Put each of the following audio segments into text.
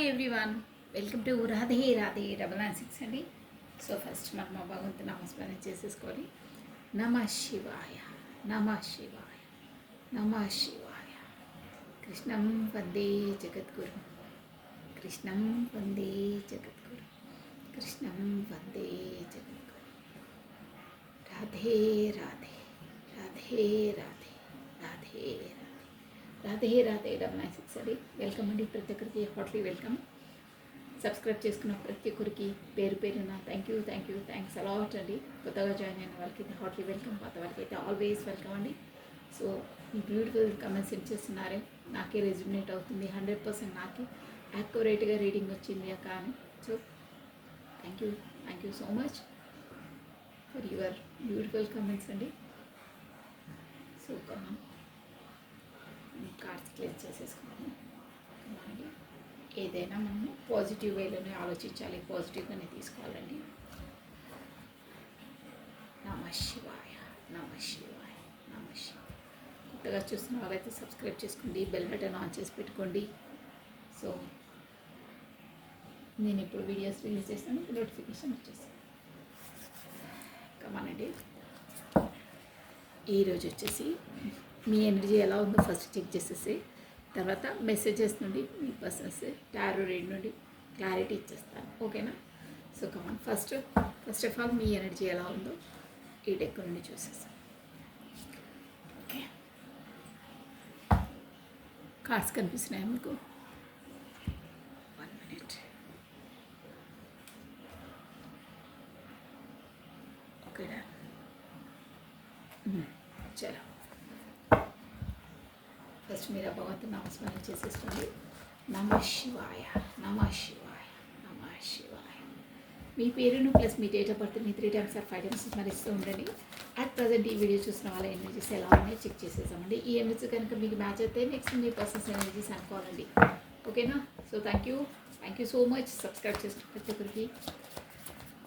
Hi everyone, welcome to Radhe Radhe 996 అండి. So first మనం మా భగవంతు నామస్మరణ చేసేసుకొని నమ శివాయ నమ శివాయ నమ శివాయ కృష్ణం వందే జగద్గురు కృష్ణం వందే జగద్గురు కృష్ణం వందే జగద్గురు రాధే రాధే రాధే రాధే రాధే రాధే రాధే 996 అండి. వెల్కమ్ అండి, ప్రతి ఒక్కరికి హాట్లీ వెల్కమ్. సబ్స్క్రైబ్ చేసుకున్న ప్రతి ఒక్కరికి పేరు పేరున థ్యాంక్స్ అలాట్ అండి. కొత్తగా జాయిన్ అయిన వాళ్ళకి హాట్లీ వెల్కమ్, పాత వాళ్ళకి అయితే ఆల్వేస్ వెల్కమ్ అండి. సో ఈ బ్యూటిఫుల్ కమెంట్స్ సెండ్ చేస్తున్నారే, నాకే రెజ్యుమినేట్ అవుతుంది. 100% నాకే యాక్యురేట్గా రీడింగ్ వచ్చింది అక్క అని. So thank you so much for your beautiful comments అండి. సో కమన్ కార్డ్స్ క్లియర్ చేసేసుకున్నాము. మనకి ఏదైనా మనము పాజిటివ్ వేలోనే ఆలోచించాలి, పాజిటివ్గానే తీసుకోవాలండి. నమ శివాయ నమ శివాయ నమ శివాయ. కొత్తగా చూస్తున్న వాళ్ళైతే సబ్స్క్రైబ్ చేసుకోండి, బెల్ బటన్ ఆన్ చేసి పెట్టుకోండి. సో నేను ఇప్పుడు వీడియోస్ రిలీజ్ చేస్తాను, నోటిఫికేషన్ వచ్చేస్తాను. కమానండి, ఈరోజు వచ్చేసి మీ ఎనర్జీ ఎలా ఉందో ఫస్ట్ చెక్ చేసేసి తర్వాత మెసేజెస్ నుండి మీ పర్సన్స్ టారో రీడ్ నుండి క్లారిటీ ఇచ్చేస్తాను, ఓకేనా? So come on, first of all me energy ఎలా ఉందో ఈ డెక్ నుండి చూసేస్తాను. ఓకే, కార్డ్స్ కనిపిస్తున్నాయి మీకు? 1 minute. ఓకేనా? చలో, ఫస్ట్ మీరు భగవంతుని నామస్మరణ చేసేసుకోండి. నమ శివాయ నమ శివాయ నమ శివాయ. మీ పేరును ప్లస్ మీ డేట్ ఆఫ్ బర్త్ని 3 times or 5 times స్మరిస్తూ ఉండండి. అట్ ప్రజెంట్ ఈ వీడియో చూసిన వాళ్ళ ఎనర్జీస్ ఎలా ఉన్నాయో చెక్ చేసేసామండి. ఈ ఎనర్జీ కనుక మీకు మ్యాచ్ అయితే నెక్స్ట్ మీ పర్సన్స్ ఎనర్జీస్ అనుకోవాలండి, ఓకేనా? So thank you so much. Subscribe చేసిన ప్రతి ఒక్కరికి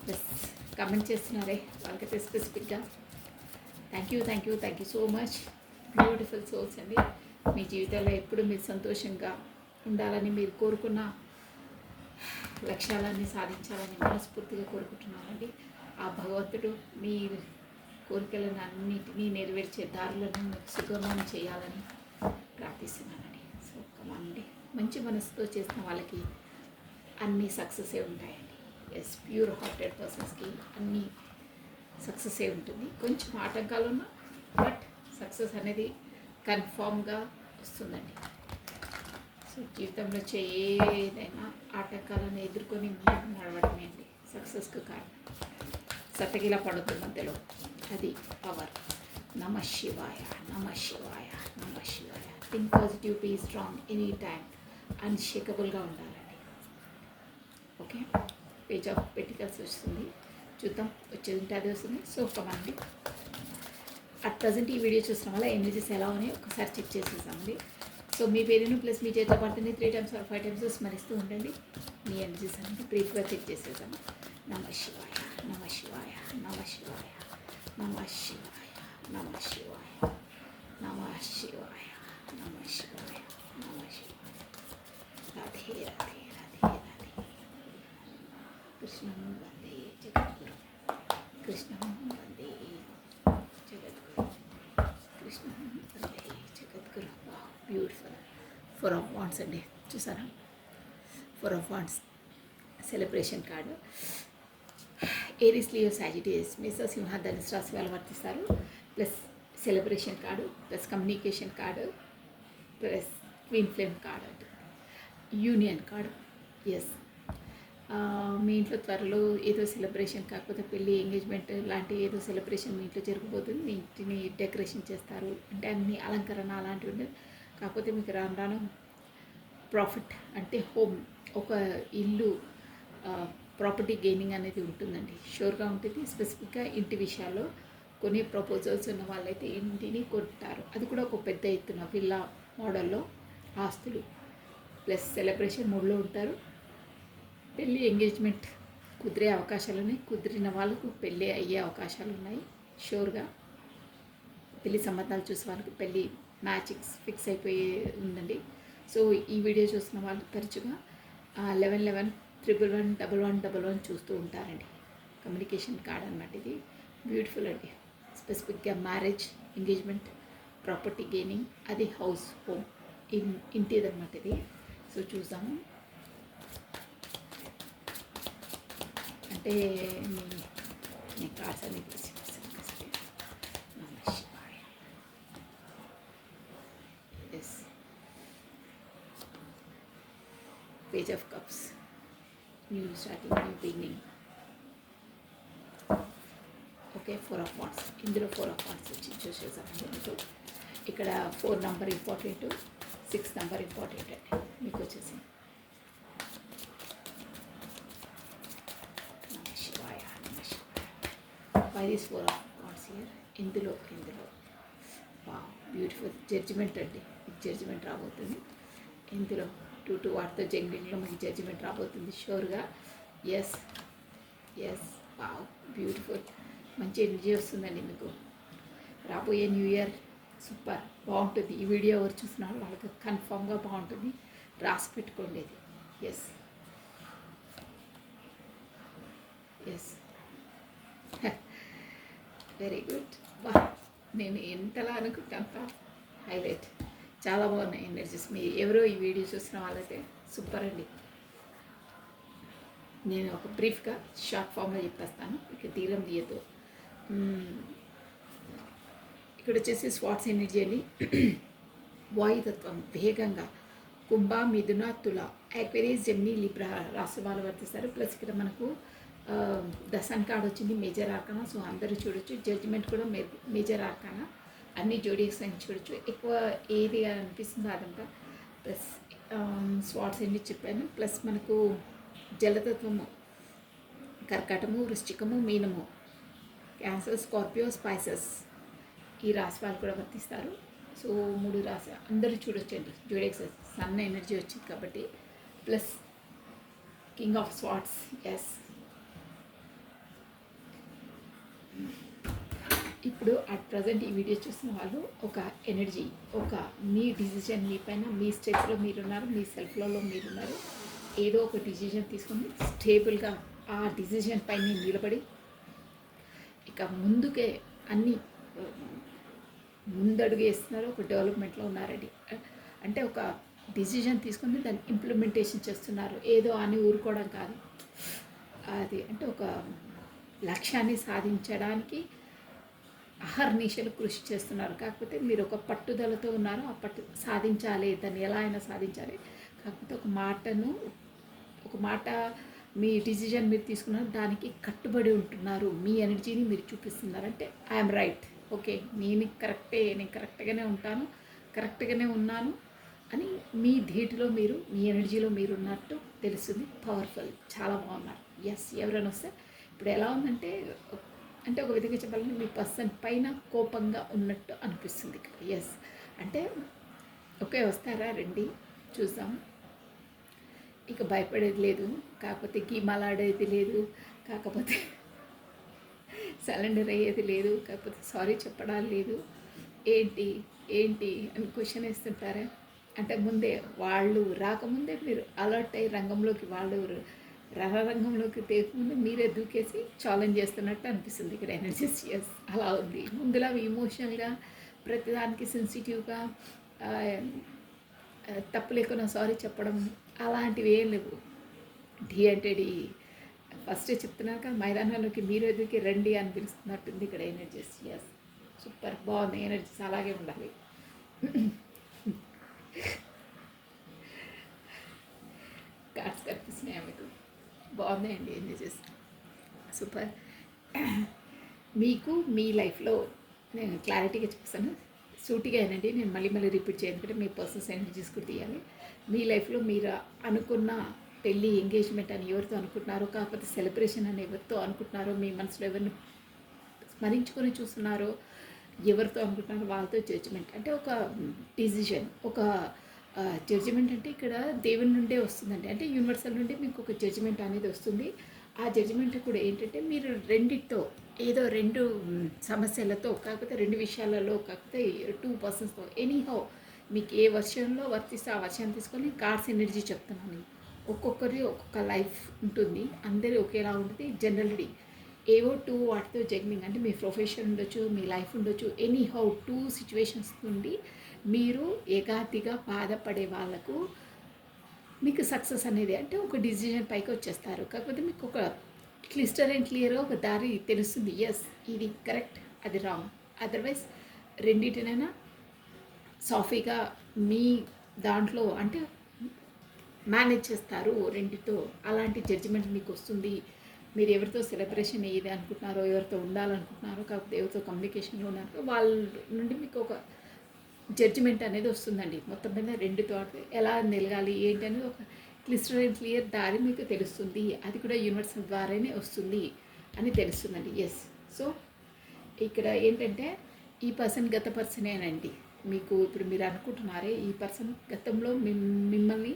ప్లస్ కమెంట్ చేస్తున్నారే వాళ్ళకైతే స్పెసిఫిక్గా thank you so much. Beautiful souls అండి. మీ జీవితంలో ఎప్పుడు మీరు సంతోషంగా ఉండాలని, మీరు కోరుకున్న లక్ష్యాలన్నీ సాధించాలని మనస్ఫూర్తిగా కోరుకుంటున్నానండి. ఆ భగవంతుడు మీ కోరికలను అన్నిటినీ నెరవేర్చే దారులను మీకు సుగమం చేయాలని ప్రార్థిస్తున్నానండి. సో కమాండి, మంచి మనసుతో చేసిన వాళ్ళకి అన్నీ సక్సెసే ఉంటాయండి. ఎస్, ప్యూర్ హార్టెడ్ పర్సన్స్కి అన్నీ సక్సెసే ఉంటుంది. కొంచెం ఆటంకాలు ఉన్నా బట్ సక్సెస్ అనేది కన్ఫామ్గా వస్తుందండి. సో జీవితంలో ఏదైనా ఆటంకాలను ఎదుర్కొని ముందుకు నడవడమే అండి సక్సెస్కి కారణం. సతగిలా పడుతుంది మధ్యలో, అది పవర్. నమ శివాయ నమ శివాయ నమ శివాయ. Think positive, be strong, any time అన్షేకబుల్గా ఉండాలండి. ఓకే, పేజ్ ఆఫ్ పెటికల్స్ వస్తుంది, చూద్దాం వచ్చేది ఉంటే అది వస్తుంది. సో కమండి, అట్ ప్రజెంట్ ఈ వీడియో చూసిన వల్ల ఎనర్జీస్ ఎలా ఉన్నాయో ఒకసారి చెక్ చేసేసామండి. సో మీ పేరును ప్లస్ మీ డేట్ ఆఫ్ బర్త్ని 3 times or 5 times స్మరిస్తూ ఉండండి. మీ ఎనర్జీస్ అనేది బ్రీఫ్గా చెక్ చేసేసాము. నమ శివాయ నమ శివాయ నమ శివాయ నమ శివాయ నమ శివాయ నమ శివాయ నమ శివాయ నమ శివాయ. రాధే రాధే రాధే రాధే. కృష్ణం వందే జగద్గురు కృష్ణం వందే జగద్గురు కృష్ణం వందే జగద్గురు. బ్యూటిఫుల్ 4 of Wands అండి, చూసారా? 4 of Wands celebration card. Aries, Leo, Sagittarius, Mesha, Simha, Dhanusu రాశి వాళ్ళు వర్తిస్తారు. Plus celebration card, plus communication card, plus twin flame card, అంటే యూనియన్ కార్డు. ఎస్, మీ ఇంట్లో త్వరలో ఏదో సెలబ్రేషన్, కాకపోతే పెళ్ళి, ఎంగేజ్మెంట్ లాంటి ఏదో సెలబ్రేషన్ మీ ఇంట్లో జరగబోతుంది. మీ ఇంటిని డెకరేషన్ చేస్తారు, అంటే అన్ని అలంకరణ అలాంటివి ఉండదు. కాకపోతే మీకు రాను రాను ప్రాఫిట్, అంటే హోమ్, ఒక ఇల్లు, ప్రాపర్టీ గెయినింగ్ అనేది ఉంటుందండి, షూర్గా ఉంటుంది. స్పెసిఫిక్గా ఇంటి విషయాల్లో కొన్ని ప్రపోజల్స్ ఉన్న వాళ్ళైతే ఇంటిని కొంటారు. అది కూడా ఒక పెద్ద ఎత్తున విల్లా మోడల్లో ఆస్తులు. ప్లస్ సెలబ్రేషన్ మూడ్లో ఉంటారు. పెళ్ళి, ఎంగేజ్మెంట్ కుదిరే అవకాశాలు ఉన్నాయి. కుదిరిన వాళ్ళకు పెళ్ళి అయ్యే అవకాశాలు ఉన్నాయి షూర్గా. పెళ్ళి సంబంధాలు చూసే వాళ్ళకి పెళ్ళి మ్యాచింగ్స్ ఫిక్స్ అయిపోయి ఉందండి. సో ఈ వీడియో చూసిన వాళ్ళు తరచుగా 1111 111 చూస్తూ ఉంటారండి. కమ్యూనికేషన్ కార్డ్ అనమాట ఇది. బ్యూటిఫుల్ అండి. స్పెసిఫిక్గా మ్యారేజ్, ఎంగేజ్మెంట్, ప్రాపర్టీ గెయినింగ్, అది హౌస్, హోమ్, ఇంటిదన్నమాట ఇది. సో చూద్దాము. అంటే నేను కార్డ్స్ అనేది తీసి page of cups, new starting, new beginning. Okay, 4 of wands. ఇందులో 4 ఆఫ్ వాండ్స్ వచ్చి చూస్ చేసామండి మీకు. ఇక్కడ 4 నెంబర్ ఇంపార్టెంట్, 6 నెంబర్ ఇంపార్టెంట్ అండి మీకు వచ్చేసి. శివాయ నమ శివాయ. Why this 4 of wands here? ఇందులో బ్యూటిఫుల్ జడ్జిమెంట్ అండి. జడ్జిమెంట్ రాబోతుంది ఇందులో. 2 వాటితో జంగ్లింగ్లో మీకు జడ్జిమెంట్ రాబోతుంది షూర్గా. Yes yes, wow, beautiful. మంచి ఎనర్జీ వస్తుందండి మీకు. రాబోయే న్యూ ఇయర్ సూపర్ బాగుంటుంది. ఈ వీడియో ఎవరు చూస్తున్నారు వాళ్ళకి కన్ఫామ్గా బాగుంటుంది. రాసి పెట్టుకోండి ఇది. Yes yes, very good. వా, నేను ఎంతలా అనుకుంటే అంత హైలైట్. చాలా బాగున్నాయి ఎనర్జీస్. మీరు ఎవరో ఈ వీడియో చూసిన వాళ్ళైతే సూపర్ అండి. నేను ఒక బ్రీఫ్గా షార్ట్ ఫామ్లో చెప్పేస్తాను, ఇక తీరం తీయద్దు. ఇక్కడ వచ్చేసి స్వాట్స్ ఎనర్జీ అని వాయుతత్వం వేగంగా కుంభ, మిథున, తుల, యాక్వేరియస్, జెమిని, లిబ్రా రాశి వాళ్ళు వర్తిస్తారు. ప్లస్ ఇక్కడ మనకు దసన్ కార్డ్ వచ్చింది, మేజర్ ఆర్కానా. సో అందరూ చూడొచ్చు. జడ్జిమెంట్ కూడా మేజర్ ఆర్కానా. అన్ని జోడీస్ అని చూడొచ్చు. ఎక్కువ ఏది అనిపిస్తుందో అదంతా. ప్లస్ స్వాట్స్ ఎన్ని చెప్పాను. ప్లస్ మనకు జలతత్వము కర్కాటము, వృశ్చికము, మీనము, క్యాన్సర్, స్కార్పియో, స్పైసెస్ ఈ రాశి వాళ్ళు కూడా వర్తిస్తారు. సో 3 రాశి అందరూ చూడొచ్చండి. జోడెక్స్ సన్న ఎనర్జీ వచ్చింది కాబట్టి. Plus king of swords. Yes, ఇప్పుడు అట్ ప్రజెంట్ ఈ వీడియో చూసిన వాళ్ళు ఒక ఎనర్జీ, ఒక మీ డిసిజన్, మీ పైన, మీ స్టెప్స్లో మీరున్నారు, మీ సెల్ఫ్లో మీరున్నారు. ఏదో ఒక డిసిజన్ తీసుకొని స్టేబుల్గా ఆ డిసిజన్ పైన నిలబడి ఇక ముందుకే అన్నీ ముందడుగు వేస్తున్నారు. ఒక డెవలప్మెంట్లో ఉన్నారండి. అంటే ఒక డిసిజన్ తీసుకొని దాన్ని ఇంప్లిమెంటేషన్ చేస్తున్నారు. ఏదో అని ఊరుకోవడం కాదు. అది అంటే ఒక లక్ష్యాన్ని సాధించడానికి అహర్నిశలు కృషి చేస్తున్నారు. కాకపోతే మీరు ఒక పట్టుదలతో ఉన్నారు. ఆ పట్టు సాధించాలి, దాన్ని ఎలా అయినా సాధించాలి. కాకపోతే ఒక మాట మీ డిసిజన్ మీరు తీసుకున్నారు, దానికి కట్టుబడి ఉంటున్నారు. మీ ఎనర్జీని మీరు చూపిస్తున్నారు. అంటే ఐఎమ్ రైట్, ఓకే, నేను కరెక్ట్గానే ఉంటాను, కరెక్ట్గానే ఉన్నాను అని మీ ధీటులో మీరు, మీ ఎనర్జీలో మీరు ఉన్నట్టు తెలుస్తుంది. పవర్ఫుల్, చాలా బాగున్నారు. ఎస్, ఎవరైనా వస్తే ఇప్పుడు ఎలా ఉందంటే, అంటే ఒక విధంగా చెప్పాలంటే మీ పర్సన్ పైన కోపంగా ఉన్నట్టు అనిపిస్తుంది. ఎస్, అంటే ఓకే వస్తారా, రండి చూద్దాం. ఇక భయపడేది లేదు, కాకపోతే గీమలాడేది లేదు, కాకపోతే సరెండర్ అయ్యేది లేదు, కాకపోతే సారీ చెప్పడాలు లేదు. ఏంటి అని క్వశ్చన్ వేస్తుంటారా? అంటే ముందే వాళ్ళు రాకముందే మీరు అలర్ట్ అయ్యి రంగంలోకి, వాళ్ళు రణరంగంలోకి తేకముందే మీరే దూకేసి ఛాలెంజ్ చేస్తున్నట్టు అనిపిస్తుంది ఇక్కడ ఎనర్జీస్. ఎస్, అలా ఉంది. ముందులా ఇమోషనల్గా, ప్రతిదానికి సెన్సిటివ్గా, తప్పు లేకుండా సారీ చెప్పడం అలాంటివి ఏం లేవు. ఢీ అంటే ఢీ. ఫస్ట్ చెప్తున్నాక మైదానంలోకి మీరు ఎదురుకి రండి అని పిలుస్తున్నట్టుంది ఇక్కడ ఎనర్జీస్. ఎస్, సూపర్ బాగుంది ఎనర్జీస్. అలాగే ఉండాలి. కార్డ్స్ కనిపిస్తున్నాయా మీకు? బాగున్నాయండి ఎనర్జీస్, సూపర్. మీకు మీ లైఫ్లో నేను క్లారిటీగా చెప్తాను, సూటిగా ఏనండి. నేను మళ్ళీ రిపీట్ చేయను, ఎందుకంటే మీ పర్సన్స్ ఎనర్జీస్ కూడా తీయాలి. మీ లైఫ్లో మీరు అనుకున్న పెళ్ళి, ఎంగేజ్మెంట్ అని ఎవరితో అనుకుంటున్నారో, కాకపోతే సెలబ్రేషన్ అని ఎవరితో అనుకుంటున్నారో, మీ మనసులో ఎవరిని స్మరించుకొని చూస్తున్నారో, ఎవరితో అనుకుంటున్నారో వాళ్ళతో జడ్జిమెంట్. అంటే ఒక డిసిజన్, ఒక జడ్జిమెంట్ అంటే ఇక్కడ దేవుని నుండే వస్తుందండి. అంటే యూనివర్సల్ నుండి మీకు ఒక జడ్జిమెంట్ అనేది వస్తుంది. ఆ జడ్జిమెంట్ కూడా ఏంటంటే మీరు రెండితో, ఏదో 2 సమస్యలతో, కాకపోతే 2 విషయాలలో, కాకపోతే 2 పర్సన్స్తో, ఎనీహౌ మీకు ఏ వర్షంలో వర్తిస్తే ఆ వర్షాన్ని తీసుకొని కార్డ్స్ ఎనర్జీ చెప్తున్నాను. ఒక్కొక్కరి ఒక్కొక్క లైఫ్ ఉంటుంది, అందరి ఒకేలా ఉంటుంది. జనరల్లీ ఏవో టూ వాటితో జగ్లింగ్ అంటే మీ ప్రొఫెషన్ ఉండొచ్చు, మీ లైఫ్ ఉండొచ్చు, ఎనీ హౌ టూ సిచ్యువేషన్స్ నుండి మీరు ఏకాతిగా బాధపడే వాళ్ళకు మీకు సక్సెస్ అనేది అంటే ఒక డిసిజన్ పైకి వచ్చేస్తారు. కాకపోతే మీకు ఒక క్లిస్టర్ అండ్ క్లియర్గా ఒక దారి తెలుస్తుంది, ఎస్ ఇది కరెక్ట్ అది రాంగ్. అదర్వైజ్ రెండింటినైనా సాఫీగా మీ దాంట్లో అంటే మేనేజ్ చేస్తారు రెండితో. అలాంటి జడ్జిమెంట్ మీకు వస్తుంది. మీరు ఎవరితో సెలబ్రేషన్ ఏది అనుకుంటున్నారో, ఎవరితో ఉండాలనుకుంటున్నారో, కాకపోతే ఎవరితో కమ్యూనికేషన్లో ఉన్నారో వాళ్ళ నుండి మీకు ఒక జడ్జిమెంట్ అనేది వస్తుందండి. మొత్తం మీద రెండుతో ఎలా నిలగాలి ఏంటి అనేది ఒక క్లిస్టర్ అండ్ క్లియర్ దారి మీకు తెలుస్తుంది. అది కూడా యూనివర్సల్ ద్వారానే వస్తుంది అని తెలుస్తుందండి. ఎస్, సో ఇక్కడ ఏంటంటే ఈ పర్సన్ గత పర్సనేనండి. మీకు ఇప్పుడు మీరు అనుకుంటున్నారే ఈ పర్సన్ గతంలో మిమ్మల్ని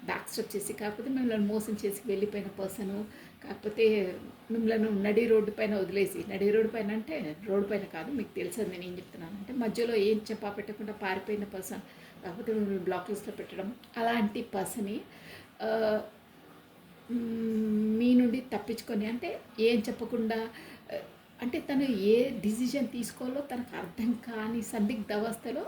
బ్యాక్ స్టెప్ చేసి, కాకపోతే మిమ్మల్ని మోసం చేసి వెళ్ళిపోయిన పర్సను, కాకపోతే మిమ్మల్ని నడి రోడ్డు పైన వదిలేసి, నడి రోడ్డు పైన అంటే రోడ్డు పైన కాదు, మీకు తెలుసని నేను ఏం చెప్తున్నాను అంటే మధ్యలో ఏం చెప్పా పెట్టకుండా పారిపోయిన పర్సన్, కాకపోతే మిమ్మల్ని బ్లాక్ లిస్ట్లో పెట్టడం, అలాంటి పర్సన్ని మీ నుండి తప్పించుకొని అంటే ఏం చెప్పకుండా అంటే తను ఏ డిసిజన్ తీసుకోవాలో తనకు అర్థం కాని సందిగ్ధ అవస్థలో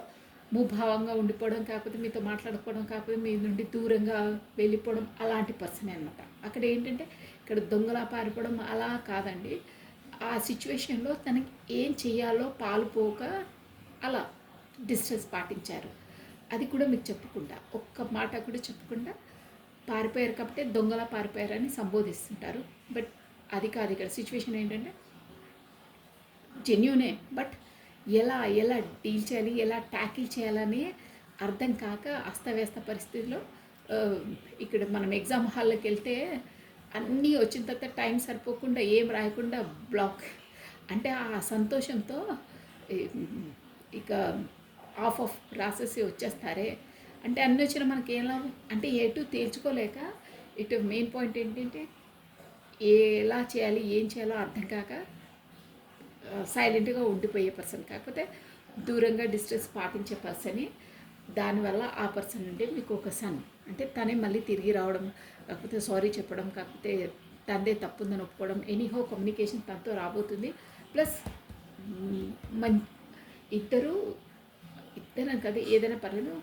ముభావంగా ఉండిపోవడం, కాకపోతే మీతో మాట్లాడుకోవడం, కాకపోతే మీ నుండి దూరంగా వెళ్ళిపోవడం, అలాంటి పర్సనే అనమాట. అక్కడ ఏంటంటే ఇక్కడ దొంగలా పారిపోవడం అలా కాదండి. ఆ సిచ్యువేషన్లో తనకి ఏం చేయాలో పాలుపోక అలా డిస్టెన్స్ పాటించారు. అది కూడా మీకు చెప్పకుండా, ఒక్క మాట కూడా చెప్పకుండా పారిపోయారు కాబట్టి దొంగలా పారిపోయారని సంబోధిస్తుంటారు. బట్ అది కాదు, ఇక్కడ సిచ్యువేషన్ ఏంటంటే జెన్యూనే, బట్ ఎలా ఎలా డీల్ చేయాలి, ఎలా ట్యాకిల్ చేయాలని అర్థం కాక అస్తవ్యస్త పరిస్థితుల్లో ఇక్కడ మనం ఎగ్జామ్ హాల్లోకి వెళ్తే అన్నీ వచ్చిన తర్వాత టైం సరిపోకుండా ఏం రాయకుండా బ్లాక్ అంటే ఆ సంతోషంతో ఇక ఆఫ్ రాసేసి వచ్చేస్తారే అంటే అన్నీ వచ్చిన మనకి ఏం లాభం అంటే ఎటు తేల్చుకోలేక ఇటు మెయిన్ పాయింట్ ఏంటంటే ఎలా చేయాలి ఏం చేయాలో అర్థం కాక సైలెంట్గా ఉండిపోయే పర్సన్, కాకపోతే దూరంగా డిస్టెన్స్ పాటించే పర్సన్ని. దానివల్ల ఆ పర్సన్ నుండి మీకు ఒక సన్ అంటే తనే మళ్ళీ తిరిగి రావడం, కాకపోతే సారీ చెప్పడం, కాకపోతే తనదే తప్పుందని ఒప్పుకోవడం, ఎనీహో కమ్యూనికేషన్ తనతో రాబోతుంది. ప్లస్ ఇద్దరు కదా ఏదైనా పర్లేదు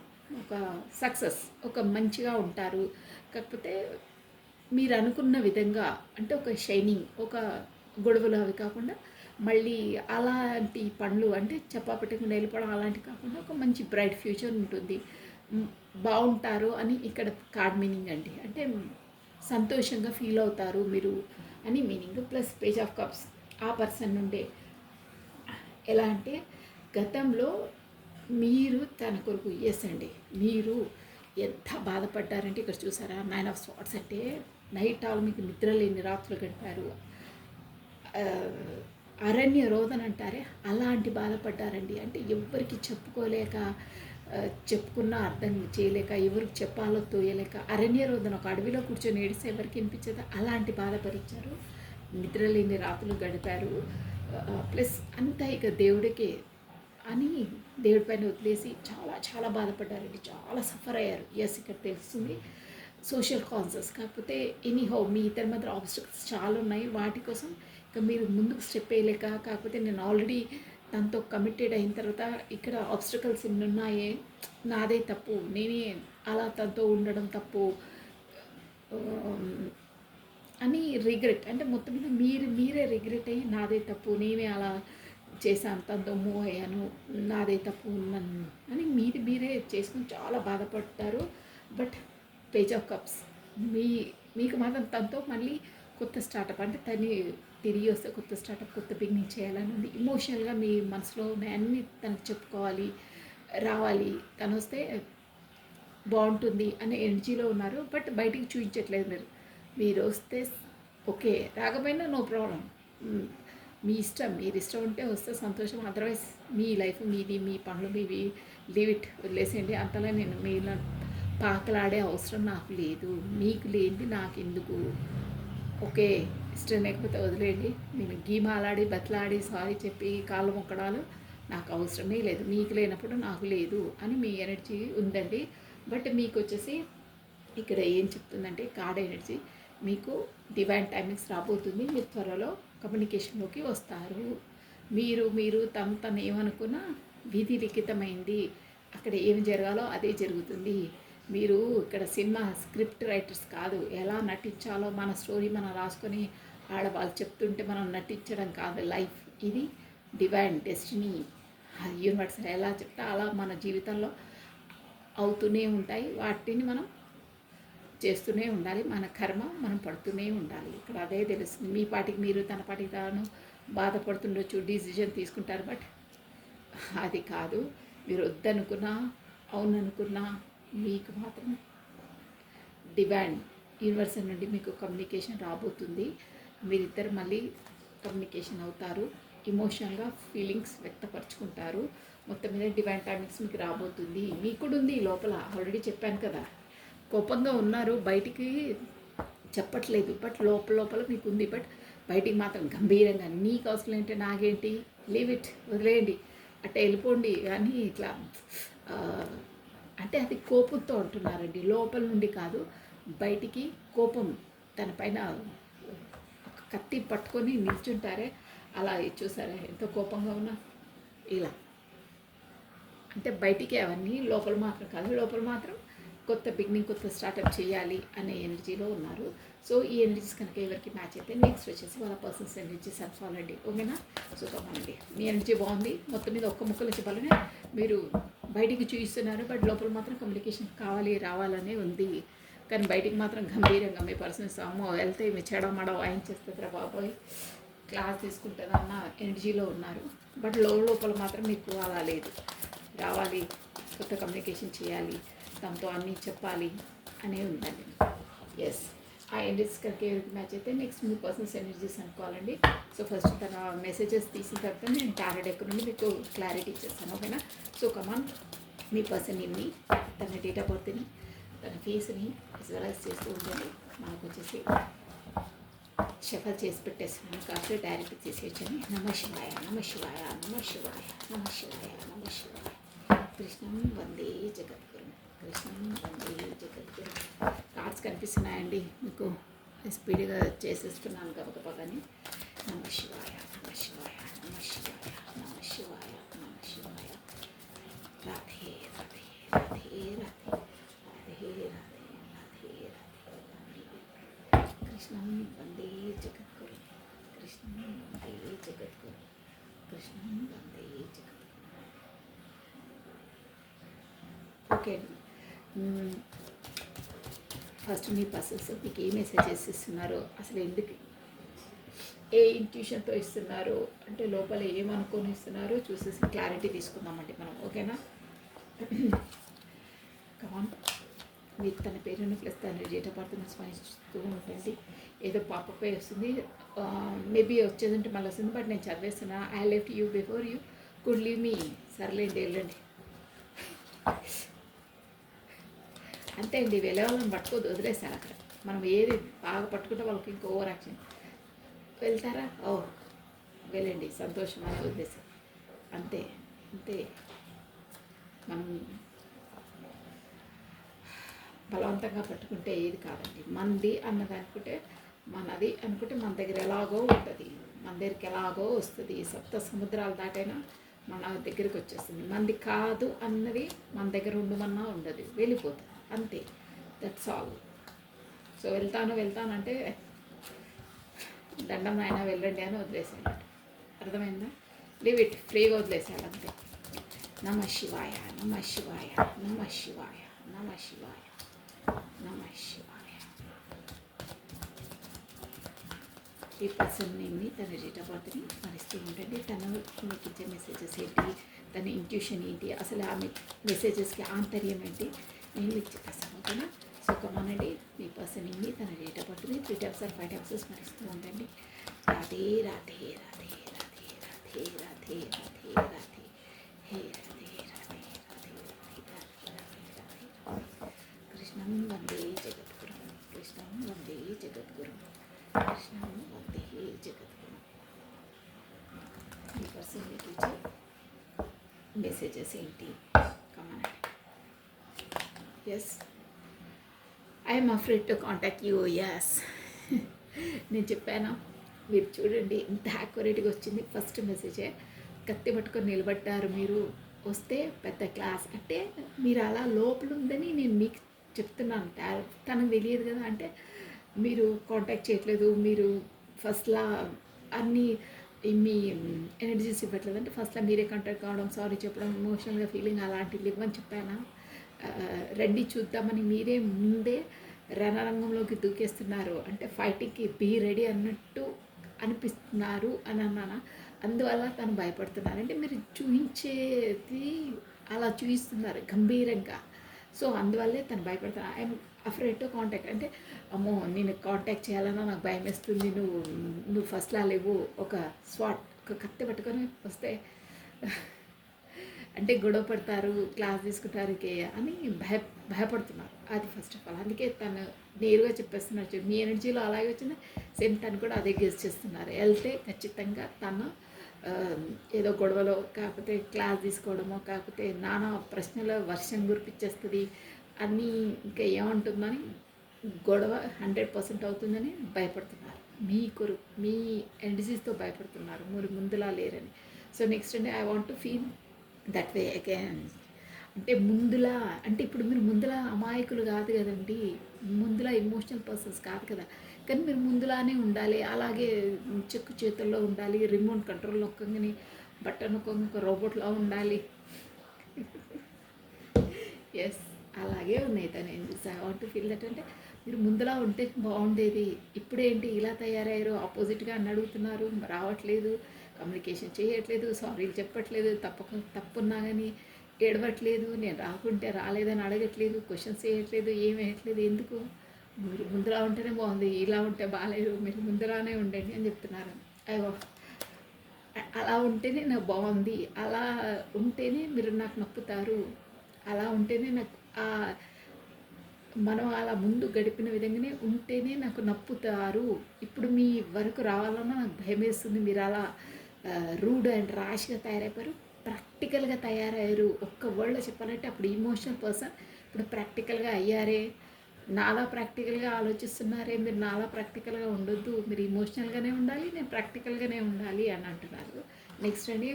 ఒక సక్సెస్ ఒక మంచిగా ఉంటారు. కాకపోతే మీరు అనుకున్న విధంగా అంటే ఒక షైనింగ్ ఒక గొడవలు అవి కాకుండా మళ్ళీ అలాంటి పనులు అంటే చెప్పా పెట్టకుండా వెళ్ళిపోవడం అలాంటివి కాకుండా ఒక మంచి బ్రైట్ ఫ్యూచర్ ఉంటుంది, బాగుంటారు అని ఇక్కడ కార్డ్ మీనింగ్ అండి. అంటే సంతోషంగా ఫీల్ అవుతారు మీరు అని meaning. Plus page of cups ఆ పర్సన్ నుండే ఎలా అంటే గతంలో మీరు తన కొరకు ఎస్ అండి మీరు ఎంత బాధపడ్డారంటే ఇక్కడ చూసారా 9 of Swords అంటే నైట్ ఆల్ మీకు నిద్ర లేని రాత్రులు గడిపారు, అరణ్య రోదన అంటారే అలాంటి బాధపడ్డారండి. అంటే ఎవరికి చెప్పుకోలేక చెప్పుకున్నా అర్థం చేయలేక ఎవరికి చెప్పాలో తోయలేక అరణ్య రోదన ఒక అడవిలో కూర్చొని ఏడిస్తే ఎవరికి వినిపించేది అలాంటి బాధపరిచారు, నిద్రలేని రాత్రులు గడిపారు. ప్లస్ అంతా ఇక దేవుడికే అని దేవుడి పైన వదిలేసి చాలా చాలా బాధపడ్డారండి, చాలా సఫర్ అయ్యారు. ఎస్ ఇక్కడ తెలుస్తుంది సోషల్ కాన్సెస్. కాకపోతే ఎనీహౌ మీ ఇద్దరి మధ్య ఆబ్స్టకల్స్ చాలా ఉన్నాయి, వాటి కోసం ఇక మీరు ముందుకు స్టెప్ వేయలేక, కాకపోతే నేను ఆల్రెడీ తనతో కమిటెడ్ అయిన తర్వాత ఇక్కడ ఆబ్స్టకల్స్ ఎన్ని ఉన్నాయే నాదే తప్పు, నేనే అలా తనతో ఉండడం తప్పు అని రిగ్రెట్ అంటే మొత్తం మీద మీరే రిగ్రెట్ అయ్యి నాదే తప్పు నేనే అలా చేశాను తనతో మూవ్ అయ్యాను నాదే తప్పు ఉన్నాను అని మీరే చేసుకుని చాలా బాధపడతారు. బట్ పేజ్ ఆఫ్ కప్స్ మీకు మాత్రం తనతో మళ్ళీ కొత్త స్టార్టప్ అంటే తను తిరిగి వస్తే కొత్త స్టార్టప్ కొత్త బిగినింగ్ చేయాలని ఉంది. ఇమోషనల్గా మీ మనసులో ఉన్నాయి అన్నీ తనకు చెప్పుకోవాలి రావాలి, తను వస్తే బాగుంటుంది అనే ఎనర్జీలో ఉన్నారు. బట్ బయటికి చూపించట్లేదు. మీరు వస్తే ఓకే, రాకపోయినా నో ప్రాబ్లం, మీ ఇష్టం, మీరు ఇష్టం ఉంటే వస్తే సంతోషం, అదర్వైజ్ మీ లైఫ్ మీది, మీ పనులు మీవి, లీవ్ ఇట్, వదిలేసేయండి. అంతలా నేను మీలో పాకలాడే అవసరం నాకు లేదు, మీకు లేనిది నాకు ఎందుకు, ఓకే ఇష్టం లేకపోతే వదిలేయండి, నేను గీమాలాడి బతలాడి సారీ చెప్పి కాళ్ళు మొక్కడాలు నాకు అవసరమే లేదు, మీకు లేనప్పుడు నాకు లేదు అని మీ ఎనర్జీ ఉందండి. బట్ మీకు వచ్చేసి ఇక్కడ ఏం చెప్తుందంటే కార్డ్ ఎనర్జీ మీకు డివైన్ టైమింగ్స్ రాబోతుంది. మీరు త్వరలో కమ్యూనికేషన్లోకి వస్తారు. మీరు తను ఏమనుకున్నా విధి లిఖితమైంది. అక్కడ ఏం జరగాలో అదే జరుగుతుంది. మీరు ఇక్కడ సినిమా స్క్రిప్ట్ రైటర్స్ కాదు. ఎలా నటించాలో మన స్టోరీ మనం రాసుకొని ఆడవాళ్ళు చెప్తుంటే మనం నటించడం కాదు లైఫ్. ఇది డివైన్ డెస్టినీ. యూనివర్స్ ఎలా చెప్తే అలా మన జీవితంలో అవుతూనే ఉంటాయి. వాటిని మనం చేస్తూనే ఉండాలి. మన కర్మ మనం పడుతూనే ఉండాలి. ఇక్కడ అదే తెలుస్తుంది. మీ పాటికి మీరు తన పాటికి తాను బాధపడుతుండొచ్చు, డిసిజన్ తీసుకుంటారు. బట్ అది కాదు. మీరు వద్దనుకున్నా అవుననుకున్నా మీకు మాత్రం డివైన్ యూనివర్స్ నుండి మీకు కమ్యూనికేషన్ రాబోతుంది. మీరిద్దరు మళ్ళీ కమ్యూనికేషన్ అవుతారు. ఇమోషనల్గా ఫీలింగ్స్ వ్యక్తపరచుకుంటారు. మొత్తం మీద డివైన్ టైమింగ్స్ మీకు రాబోతుంది. మీకు కూడా ఉంది లోపల. ఆల్రెడీ చెప్పాను కదా, కోపంగా ఉన్నారు, బయటికి చెప్పట్లేదు. బట్ లోపల మీకు ఉంది. బట్ బయటికి మాత్రం గంభీరంగా నీకు అవసరం ఏంటి, నాకేంటి, లీవ్ ఇట్, వదిలేయండి, అట్లా వెళ్ళిపోండి అని ఇట్లా అంటే అది కోపంతో అంటున్నారండి. లోపల నుండి కాదు, బయటికి కోపం తన పైన కత్తి పట్టుకొని నిల్చుంటారే అలా చూసారా ఎంత కోపంగా ఉన్నా. ఇలా అంటే బయటికి అవన్నీ, లోపల మాత్రం కాదు. లోపల మాత్రం కొత్త బిగినింగ్, కొత్త స్టార్టప్ చేయాలి అనే ఎనర్జీలో ఉన్నారు. సో ఈ ఎనర్జీస్ కనుక ఎవరికి మ్యాచ్ అయితే నెక్స్ట్ వచ్చేసి వాళ్ళ పర్సన్స్ ఎనర్జీస్ అని ఫాలో అండి. ఓకేనా? సో కమండి, మీ ఎనర్జీ బాగుంది. మొత్తం మీద ఒక్క ముక్కలో చెప్పాలనే మీరు బయటికి చూపిస్తున్నారు. బట్ లోపల మాత్రం కమ్యూనికేషన్ కావాలి, రావాలనే ఉంది. కానీ బయటికి మాత్రం గంభీరంగా మీ పర్సన్స్ అమ్మో వెళ్తే మీ చెడమడవ ఆయన చేస్తుందిరా బాబోయ్, క్లాస్ తీసుకుంటుందన్న ఎనర్జీలో ఉన్నారు. బట్ లోపల మాత్రం మీకు అలా లేదు. రావాలి, కొత్త కమ్యూనికేషన్ చేయాలి, తమతో అన్నీ చెప్పాలి అనే ఉందండి. ఎస్, ఆ ఎనర్జీస్ కనుక ఎవరికి మ్యాచ్ అయితే నెక్స్ట్ మీ పర్సనల్స్ ఎనర్జీస్ అనుకోవాలండి. సో ఫస్ట్ తన మెసేజెస్ తీసిన తర్వాత నేను టారో డెక్ నుండి మీకు క్లారిటీ ఇచ్చేస్తాను. ఓకేనా? సో కమాన్, మీ పర్సన్ ఇన్ని తన డేట్ ఆఫ్ బర్త్ని, తన ఫేస్ని విజువలైజ్ చేస్తూ ఉండండి. మనకు వచ్చేసి షఫల్ చేసి పెట్టేస్తున్నాను. కాస్త డైరెక్ట్ తీసేయచ్చని. నమ శివాయ, నమ శివాయ, నమ శివాయ, నమ శివాయ, నమ శివాయ. కృష్ణం వందే జగద్గురు, కృష్ణం వందే జగద్గురు. కార్డ్స్ కనిపిస్తున్నాయండి మీకు, స్పీడ్గా చేసేస్తున్నాను గబగబా. కానీ నమ శివాయ, నమ శివాయ, నమ శివాయ, నమ శివాయ, నమ శివాయ. రాధే రాధే రాధే రాధే రాధే రాధే రాధే రాధే. కృష్ణం వందే జగద్గురు, కృష్ణం వందే జగద్గురు, కృష్ణం వందే జగద్గురు. ఓకే అండి, ఫస్ట్ మీ పర్సన్స్ మీకు ఏ మెసేజెస్ ఇస్తున్నారో, అసలు ఎందుకు, ఏ ఇంట్యూషన్తో ఇస్తున్నారో, అంటే లోపల ఏమనుకొని ఇస్తున్నారో చూసేసి క్లారిటీ తీసుకుందామండి మనం. ఓకేనా? కమాన్, మీరు తన పేరును ప్లస్ తన డేట్ ఆఫ్ బర్త్ను స్మరిస్తూ ఉండండి. ఏదో పాపపై వస్తుంది, మేబీ వచ్చేదంటే మళ్ళీ వస్తుంది. బట్ నేను చదివేస్తున్నా. I left you before you could leave me. సర్లేండి, వెళ్ళండి. అంతే అండి, వెళ్ళే వాళ్ళని పట్టుకోదు, వదిలేస్తారు అక్కడ. మనం ఏది బాగా పట్టుకుంటే వాళ్ళకి ఇంకో ఓవర్ యాక్షన్. వెళ్తారా? ఓ వెళ్ళండి, సంతోషం అని వదిలేసారు. అంతే అంతే. మనం బలవంతంగా పట్టుకుంటే ఏది కాదండి. మనది అన్నది అనుకుంటే, మనది అనుకుంటే మన దగ్గర ఎలాగో ఉంటుంది, మన దగ్గరికి ఎలాగో వస్తుంది. సప్త సముద్రాలు దాటైనా మన దగ్గరికి వచ్చేస్తుంది. మనది కాదు అన్నది మన దగ్గర ఉండమన్నా ఉండదు, వెళ్ళిపోతుంది. అంతే, దట్స్ ఆల్. సో వెళ్తానంటే దండం అయినా వెళ్ళండి అని వదిలేసాడు. అర్థమైందా? లీవ్ ఇట్, ఫ్రీగా వదిలేసాడు అంతే. నమ శివాయ, నమ శివాయ, నమ శివాయ, నమ శివాయ, నమ శివాయ. ఈ పర్సన్ నేమ్ని, తన డేట్ ఆఫ్ బర్త్ని స్మరిస్తూ ఉండండి. తను మీకు ఇచ్చే మెసేజెస్ ఏంటి, తన ఇంట్యూషన్ ఏంటి, అసలు ఆమె మెసేజెస్కి ఆంతర్యం ఏంటి, నేను మీకు చెప్పేస్తాను. ఓకేనా? సో కమానండి, మీ పర్సన్ నేమ్ని, తన డేట్ ఆఫ్ బర్త్ని 3 times or 5 times స్మరిస్తూ ఉండండి. రాధే రాధే రాధే రాధే రాధే రాధే రాధే రాధే హే రాధే రాధే రాధే రాధే రాధే రాధే. కృష్ణం వందే జగద్గురు, కృష్ణం వందే జగద్గురు, కృష్ణం వందే జగద్గురు. ఈ పర్సన్ మీకు ఇచ్చే మెసేజెస్ ఏంటి? కమానండి. Yes, I'm afraid to contact you. Yes. నేను చెప్పాను, మీరు చూడండి ఇంత యాక్యురేట్గా వచ్చింది. ఫస్ట్ మెసేజే కత్తి పట్టుకొని నిలబడ్డారు మీరు. వస్తే పెద్ద క్లాస్ అంటే మీరు అలా లోపల ఉందని నేను మీకు చెప్తున్నాను. తనకు తెలియదు కదా. అంటే మీరు కాంటాక్ట్ చేయట్లేదు, మీరు ఫస్ట్లా అన్నీ మీ ఎనర్జీస్ ఇవ్వట్లేదు. అంటే ఫస్ట్లో మీరే కాంటాక్ట్ కావడం, సారీ చెప్పడం, ఎమోషనల్గా ఫీలింగ్ అలాంటివి ఇవ్వని చెప్పాను. రండి చూద్దామని మీరే ముందే రణరంగంలోకి దూకేస్తున్నారు. అంటే ఫైటింగ్కి బీ రెడీ అన్నట్టు అనిపిస్తున్నారు అని అన్నాను. అందువల్ల తను భయపడుతున్నారు. అంటే మీరు చూపించేది అలా చూపిస్తున్నారు గంభీరంగా. సో అందువల్లే తను భయపడుతున్నారు. I'm afraid to contact. అంటే అమ్మో నేను కాంటాక్ట్ చేయాలన్నా నాకు భయం వేస్తుంది. నువ్వు ఫస్ట్లా లేవు. ఒక కత్తి పట్టుకొని వస్తే అంటే గొడవ పడతారు, క్లాస్ తీసుకుంటారు అని భయపడుతున్నారు. అది ఫస్ట్ ఆఫ్ ఆల్. అందుకే తను నేరుగా చెప్పేస్తున్నారు. మీ ఎనర్జీలో అలాగే వచ్చింది, సేమ్ తను కూడా అదే గెస్ చేస్తున్నారు. వెళ్తే ఖచ్చితంగా తను ఏదో గొడవలో, కాకపోతే క్లాస్ తీసుకోవడమో, కాకపోతే నానా ప్రశ్నల వర్షం కురిపించేస్తుంది అన్నీ, ఇంకా ఏమంటుందని గొడవ 100% అవుతుందని భయపడుతున్నారు. మీ ఎనర్జీస్తో భయపడుతున్నారు, మీరు ముందులా లేరని. సో నెక్స్ట్ అండి, I want to feel that way again. అంటే ముందులా, అంటే ఇప్పుడు మీరు ముందులా అమాయకులు కాదు కదండి, ముందులా ఎమోషనల్ పర్సన్స్ కాదు కదా. కానీ మీరు ముందులానే ఉండాలి, అలాగే చెక్కు చేతుల్లో ఉండాలి, రిమోట్ కంట్రోల్ నొక్కగానే బట్టన్ నొక్క రోబోట్లా ఉండాలి. ఎస్, అలాగే ఉన్నాయి తను. I want to feel that. అంటే మీరు ముందులా ఉంటే బాగుండేది, ఇప్పుడేంటి ఇలా తయారయ్యారు, ఆపోజిట్గా అని అడుగుతున్నారు, రావట్లేదు, కమ్యూనికేషన్ చేయట్లేదు, సారీలు చెప్పట్లేదు, తప్పున్నా కానీ ఏడవట్లేదు, నేను రాకుంటే రాలేదని అడగట్లేదు, క్వశ్చన్స్ వేయట్లేదు, ఏం వేయట్లేదు. ఎందుకు? మీరు ముందులా ఉంటేనే బాగుంది, ఇలా ఉంటే బాగాలేదు, మీరు ముందులానే ఉండండి అని చెప్తున్నారు. అయ్యో, అలా ఉంటేనే నాకు బాగుంది, అలా ఉంటేనే మీరు నాకు నప్పుతారు, అలా ఉంటేనే నాకు మనం అలా ముందు గడిపిన విధంగానే ఉంటేనే నాకు నప్పుతారు. ఇప్పుడు మీ వరకు రావాలన్నా నాకు భయం వేస్తుంది. మీరు అలా రూడ్ అండ్ ర్యాష్గా తయారైపోయారు, ప్రాక్టికల్గా తయారయ్యారు. ఒక్క వర్డ్లో చెప్పాలంటే అప్పుడు ఇమోషనల్ పర్సన్, ఇప్పుడు ప్రాక్టికల్గా అయ్యారే. నాలా ప్రాక్టికల్గా ఆలోచిస్తున్నారే, మీరు నాలా ప్రాక్టికల్గా ఉండొద్దు, మీరు ఇమోషనల్గానే ఉండాలి, నేను ప్రాక్టికల్గానే ఉండాలి అని అంటున్నారు. నెక్స్ట్ అండి,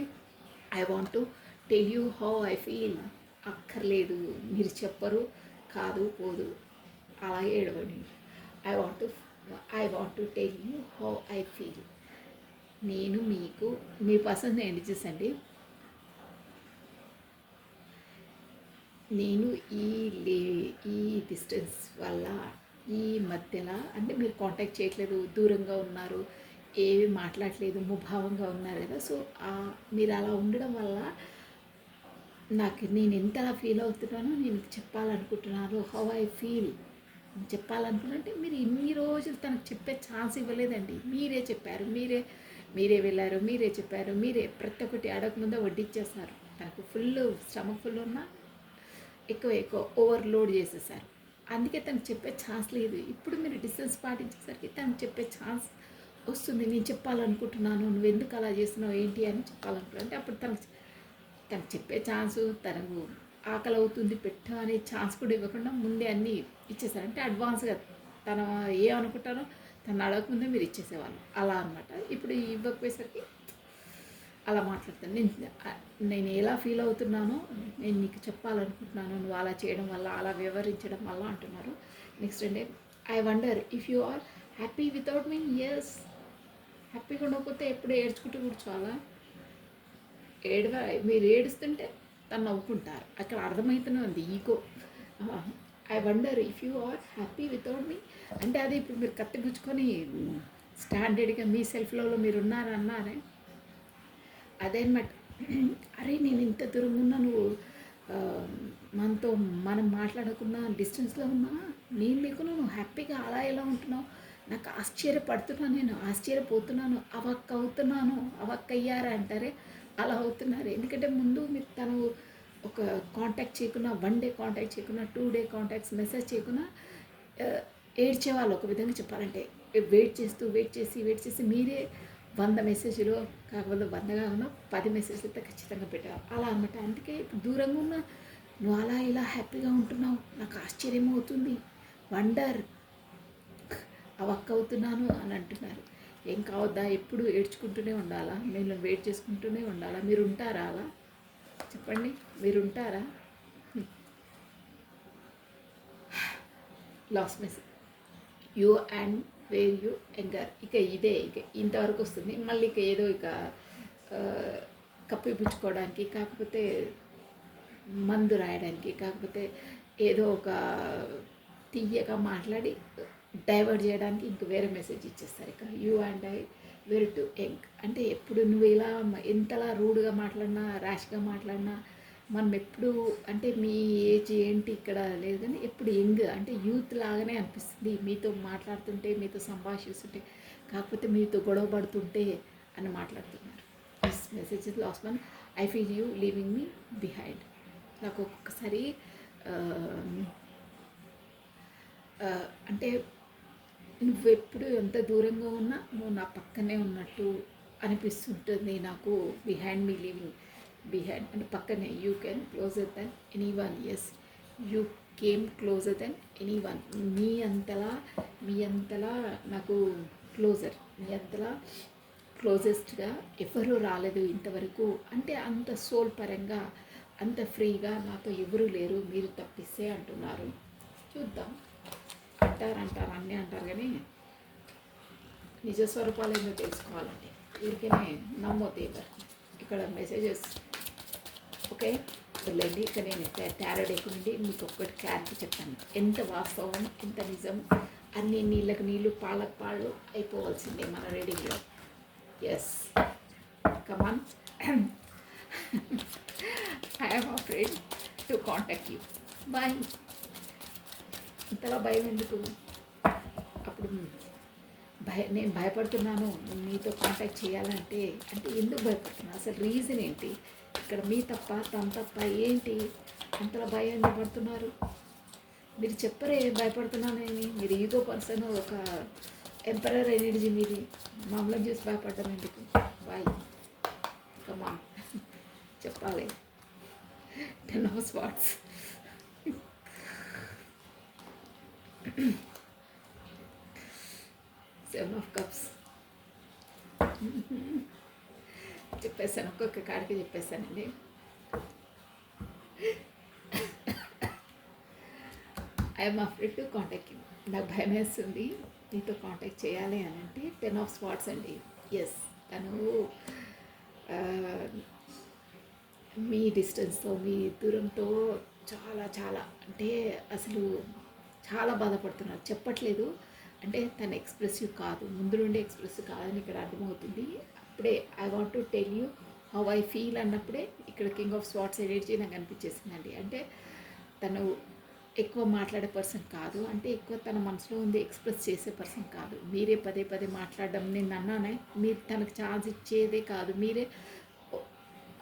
I want to tell you how I feel. అక్కర్లేదు, మీరు చెప్పరు, కాదు పోదు, అలాగే ఏడవండి. I want to tell you how I feel. నేను మీకు మీ పర్సన్ ఎనర్జీస్ అండి. నేను ఈ డిస్టెన్స్ వల్ల, ఈ మధ్యలో అంటే మీరు కాంటాక్ట్ చేయట్లేదు, దూరంగా ఉన్నారు, ఏవి మాట్లాడలేదు, ముభావంగా ఉన్నారు కదా. సో మీరు అలా ఉండడం వల్ల నేను ఎంతలా ఫీల్ అవుతున్నానో నేను చెప్పాలనుకుంటున్నాను. హౌ ఐ ఫీల్ చెప్పాలనుకున్నంటే, మీరు ఇన్ని రోజులు తనకు చెప్పే ఛాన్స్ ఇవ్వలేదండి. మీరే చెప్పారు, మీరే వెళ్ళారు, మీరే చెప్పారు, మీరే ప్రతి ఒక్కటి అడగముందే వడ్డిచ్చేస్తారు. తనకు స్టమక్ ఫుల్ ఉన్నా ఎక్కువ ఓవర్లోడ్ చేసేసారు. అందుకే తనకు చెప్పే ఛాన్స్ లేదు. ఇప్పుడు మీరు డిస్టెన్స్ పాటించేసరికి తనకు చెప్పే ఛాన్స్ వస్తుంది. నేను చెప్పాలనుకుంటున్నాను, నువ్వు ఎందుకు అలా చేస్తున్నావు ఏంటి అని చెప్పాలనుకుంటున్నాను. అంటే అప్పుడు తనకు చెప్పే ఛాన్సు, తనకు ఆకలి అవుతుంది పెట్టు అనే ఛాన్స్ కూడా ఇవ్వకుండా ముందే అన్నీ ఇచ్చేసారు. అంటే అడ్వాన్స్గా తను ఏమనుకుంటారో తను అడగకముందే మీరు ఇచ్చేసేవాళ్ళు అలా అనమాట. ఇప్పుడు ఇవ్వకపోయేసరికి అలా మాట్లాడతాను. నేను ఎలా ఫీల్ అవుతున్నానో నేను నీకు చెప్పాలనుకుంటున్నాను, నువ్వు అలా చేయడం వల్ల, అలా వ్యవహరించడం వల్ల అంటున్నారు. నెక్స్ట్ అంటే, I wonder if you are happy without me. Yes, హ్యాపీగా ఉండకపోతే ఎప్పుడు ఏడ్చుకుంటూ కూర్చోవాలా? మీరు ఏడుస్తుంటే తను నవ్వుకుంటారు. అక్కడ అర్థమవుతూనే ఉంది ego. I wonder if you are happy without me. అంటే అది ఇప్పుడు మీరు కత్తిపుచ్చుకొని స్టాండర్డ్గా మీ సెల్ఫ్లో మీరు ఉన్నారన్నారే, అదేనమాట. అరే నేను ఇంత దూరం ఉన్నా, నువ్వు మనం మాట్లాడకున్నా డిస్టెన్స్లో ఉన్నా, నేను లేకున్నా నువ్వు హ్యాపీగా అలా ఎలా ఉంటున్నావు? నాకు ఆశ్చర్యపడుతున్నాను, నేను ఆశ్చర్యపోతున్నాను, అవక్కయ్యారా అంటారే, అలా అవుతున్నారు. ఎందుకంటే ముందు మీరు తను ఒక కాంటాక్ట్ చేయకుండా, 1 డే కాంటాక్ట్ చేయకుండా, 2 డే కాంటాక్ట్స్ మెసేజ్ చేయకుండా ఏడ్చేవాళ్ళు. ఒక విధంగా చెప్పాలంటే వెయిట్ చేసి మీరే 100 మెసేజ్లు కాకపోతే 100 కాకుండా 10 మెసేజ్లు అయితే ఖచ్చితంగా పెట్టారు. అలా అనమాట. అందుకే దూరంగా ఉన్న నువ్వు అలా ఇలా హ్యాపీగా ఉంటున్నావు, నాకు ఆశ్చర్యం అవుతుంది, వండర్ అవక్క అవుతున్నాను అని అంటున్నారు. ఏం కావద్దా? ఎప్పుడు ఏడ్చుకుంటూనే ఉండాలా? మిమ్మల్ని వెయిట్ చేసుకుంటూనే ఉండాలా? మీరు ఉంటారా అలా? చెప్పండి, మీరు ఉంటారా? Last message, you and where you younger. ఇక ఇదే, ఇక ఇంతవరకు వస్తుంది. మళ్ళీ ఇక ఏదో ఇక కప్పిపుచ్చుకోవడానికి, కాకపోతే మందు రాయడానికి, కాకపోతే ఏదో ఒక తీయగా మాట్లాడి డైవర్ట్ చేయడానికి ఇంక వేరే మెసేజ్ ఇచ్చేస్తారు. ఇక you and I very to young అంటే ఎప్పుడు నువ్వు ఇలా ఎంతలా రూడ్గా మాట్లాడినా, ర్యాష్గా మాట్లాడినా, మనం ఎప్పుడు అంటే మీ ఏజ్ ఏంటి ఇక్కడ లేదు కానీ ఎప్పుడు యంగ్ అంటే యూత్ లాగానే అనిపిస్తుంది మీతో మాట్లాడుతుంటే, మీతో సంభాషిస్తుంటే, కాకపోతే మీతో గొడవ పడుతుంటే అని మాట్లాడుతున్నారు. This message is last one. I feel you leaving me behind. నాకు ఒక్కొక్కసారి అంటే నువ్వెప్పుడు ఎంత దూరంగా ఉన్నా నువ్వు నా పక్కనే ఉన్నట్టు అనిపిస్తుంటుంది నాకు. బిహైండ్ మీ లివింగ్ బిహైండ్ అంటే పక్కనే. You can closer than anyone. Yes, you came closer than anyone. మీ అంతలా నాకు క్లోజర్, మీ అంతలా క్లోజెస్ట్గా ఎవరూ రాలేదు ఇంతవరకు. అంటే అంత సోల్ పరంగా, అంత ఫ్రీగా నాతో ఎవరూ లేరు మీరు తప్పిస్తే అంటున్నారు. చూద్దాం, అంటారు అన్నీ అంటారు కానీ నిజస్వరూపాలు ఏందో తెలుసుకోవాలండి. ఊరికేనే నమ్మొద్దు ఎవరు. ఇక్కడ మెసేజెస్ ఓకే వెళ్ళండి. ఇక నేను టారో డెక్ నుండి మీకు ఒక్కటి క్లారిటీ చెప్తాను. ఎంత వాస్తవం, ఎంత నిజం, అన్ని నీళ్ళకు నీళ్ళు, పాలకు పాలు అయిపోవాల్సిందే మన రీడింగ్లో. Yes, come on. I am afraid to contact you. Bye. ఇంతలా భయం ఎందుకు? అప్పుడు నేను భయపడుతున్నాను మీతో కాంటాక్ట్ చేయాలంటే. అంటే ఎందుకు భయపడుతున్నాను? అసలు రీజన్ ఏంటి? ఇక్కడ మీ తప్ప, తన తప్ప ఏంటి? అంతలా భయం ఎందుకు పడుతున్నారు? మీరు చెప్పరే భయపడుతున్నానని. మీరు ఈగో పర్సన్, ఒక ఎంపరర్ ఎనర్జీ మీది. మమ్మల్ని చూసి భయపడడం ఎందుకు? బాయ్, కమా చెప్పాలి. 10 of Swords. Seven of Cups. చెప్పేస్తాను, ఒక్కొక్క కాడికి చెప్పేస్తానండి. I'm afraid to contact you. నాకు భయం వేస్తుంది నీతో కాంటాక్ట్ చేయాలి అని అంటే. 10 of Swords అండి. ఎస్, తను మీ డిస్టెన్స్తో, మీ దూరంతో చాలా చాలా అంటే అసలు చాలా బాధపడుతున్నారు. చెప్పట్లేదు అంటే తను ఎక్స్ప్రెసివ్ కాదు, ముందు నుండి ఎక్స్ప్రెసివ్ కాదని ఇక్కడ అర్థమవుతుంది. అప్పుడే I want to tell you how I feel అన్నప్పుడే ఇక్కడ కింగ్ ఆఫ్ స్వార్డ్స్ ఎనర్జీ నాకు అనిపించేసిందండి. అంటే తను ఎక్కువ మాట్లాడే పర్సన్ కాదు, అంటే ఎక్కువ తన మనసులో ఉంది ఎక్స్ప్రెస్ చేసే పర్సన్ కాదు. మీరే పదే పదే మాట్లాడడం, నేను అన్నానే, మీరు తనకు ఛాన్స్ ఇచ్చేదే కాదు. మీరే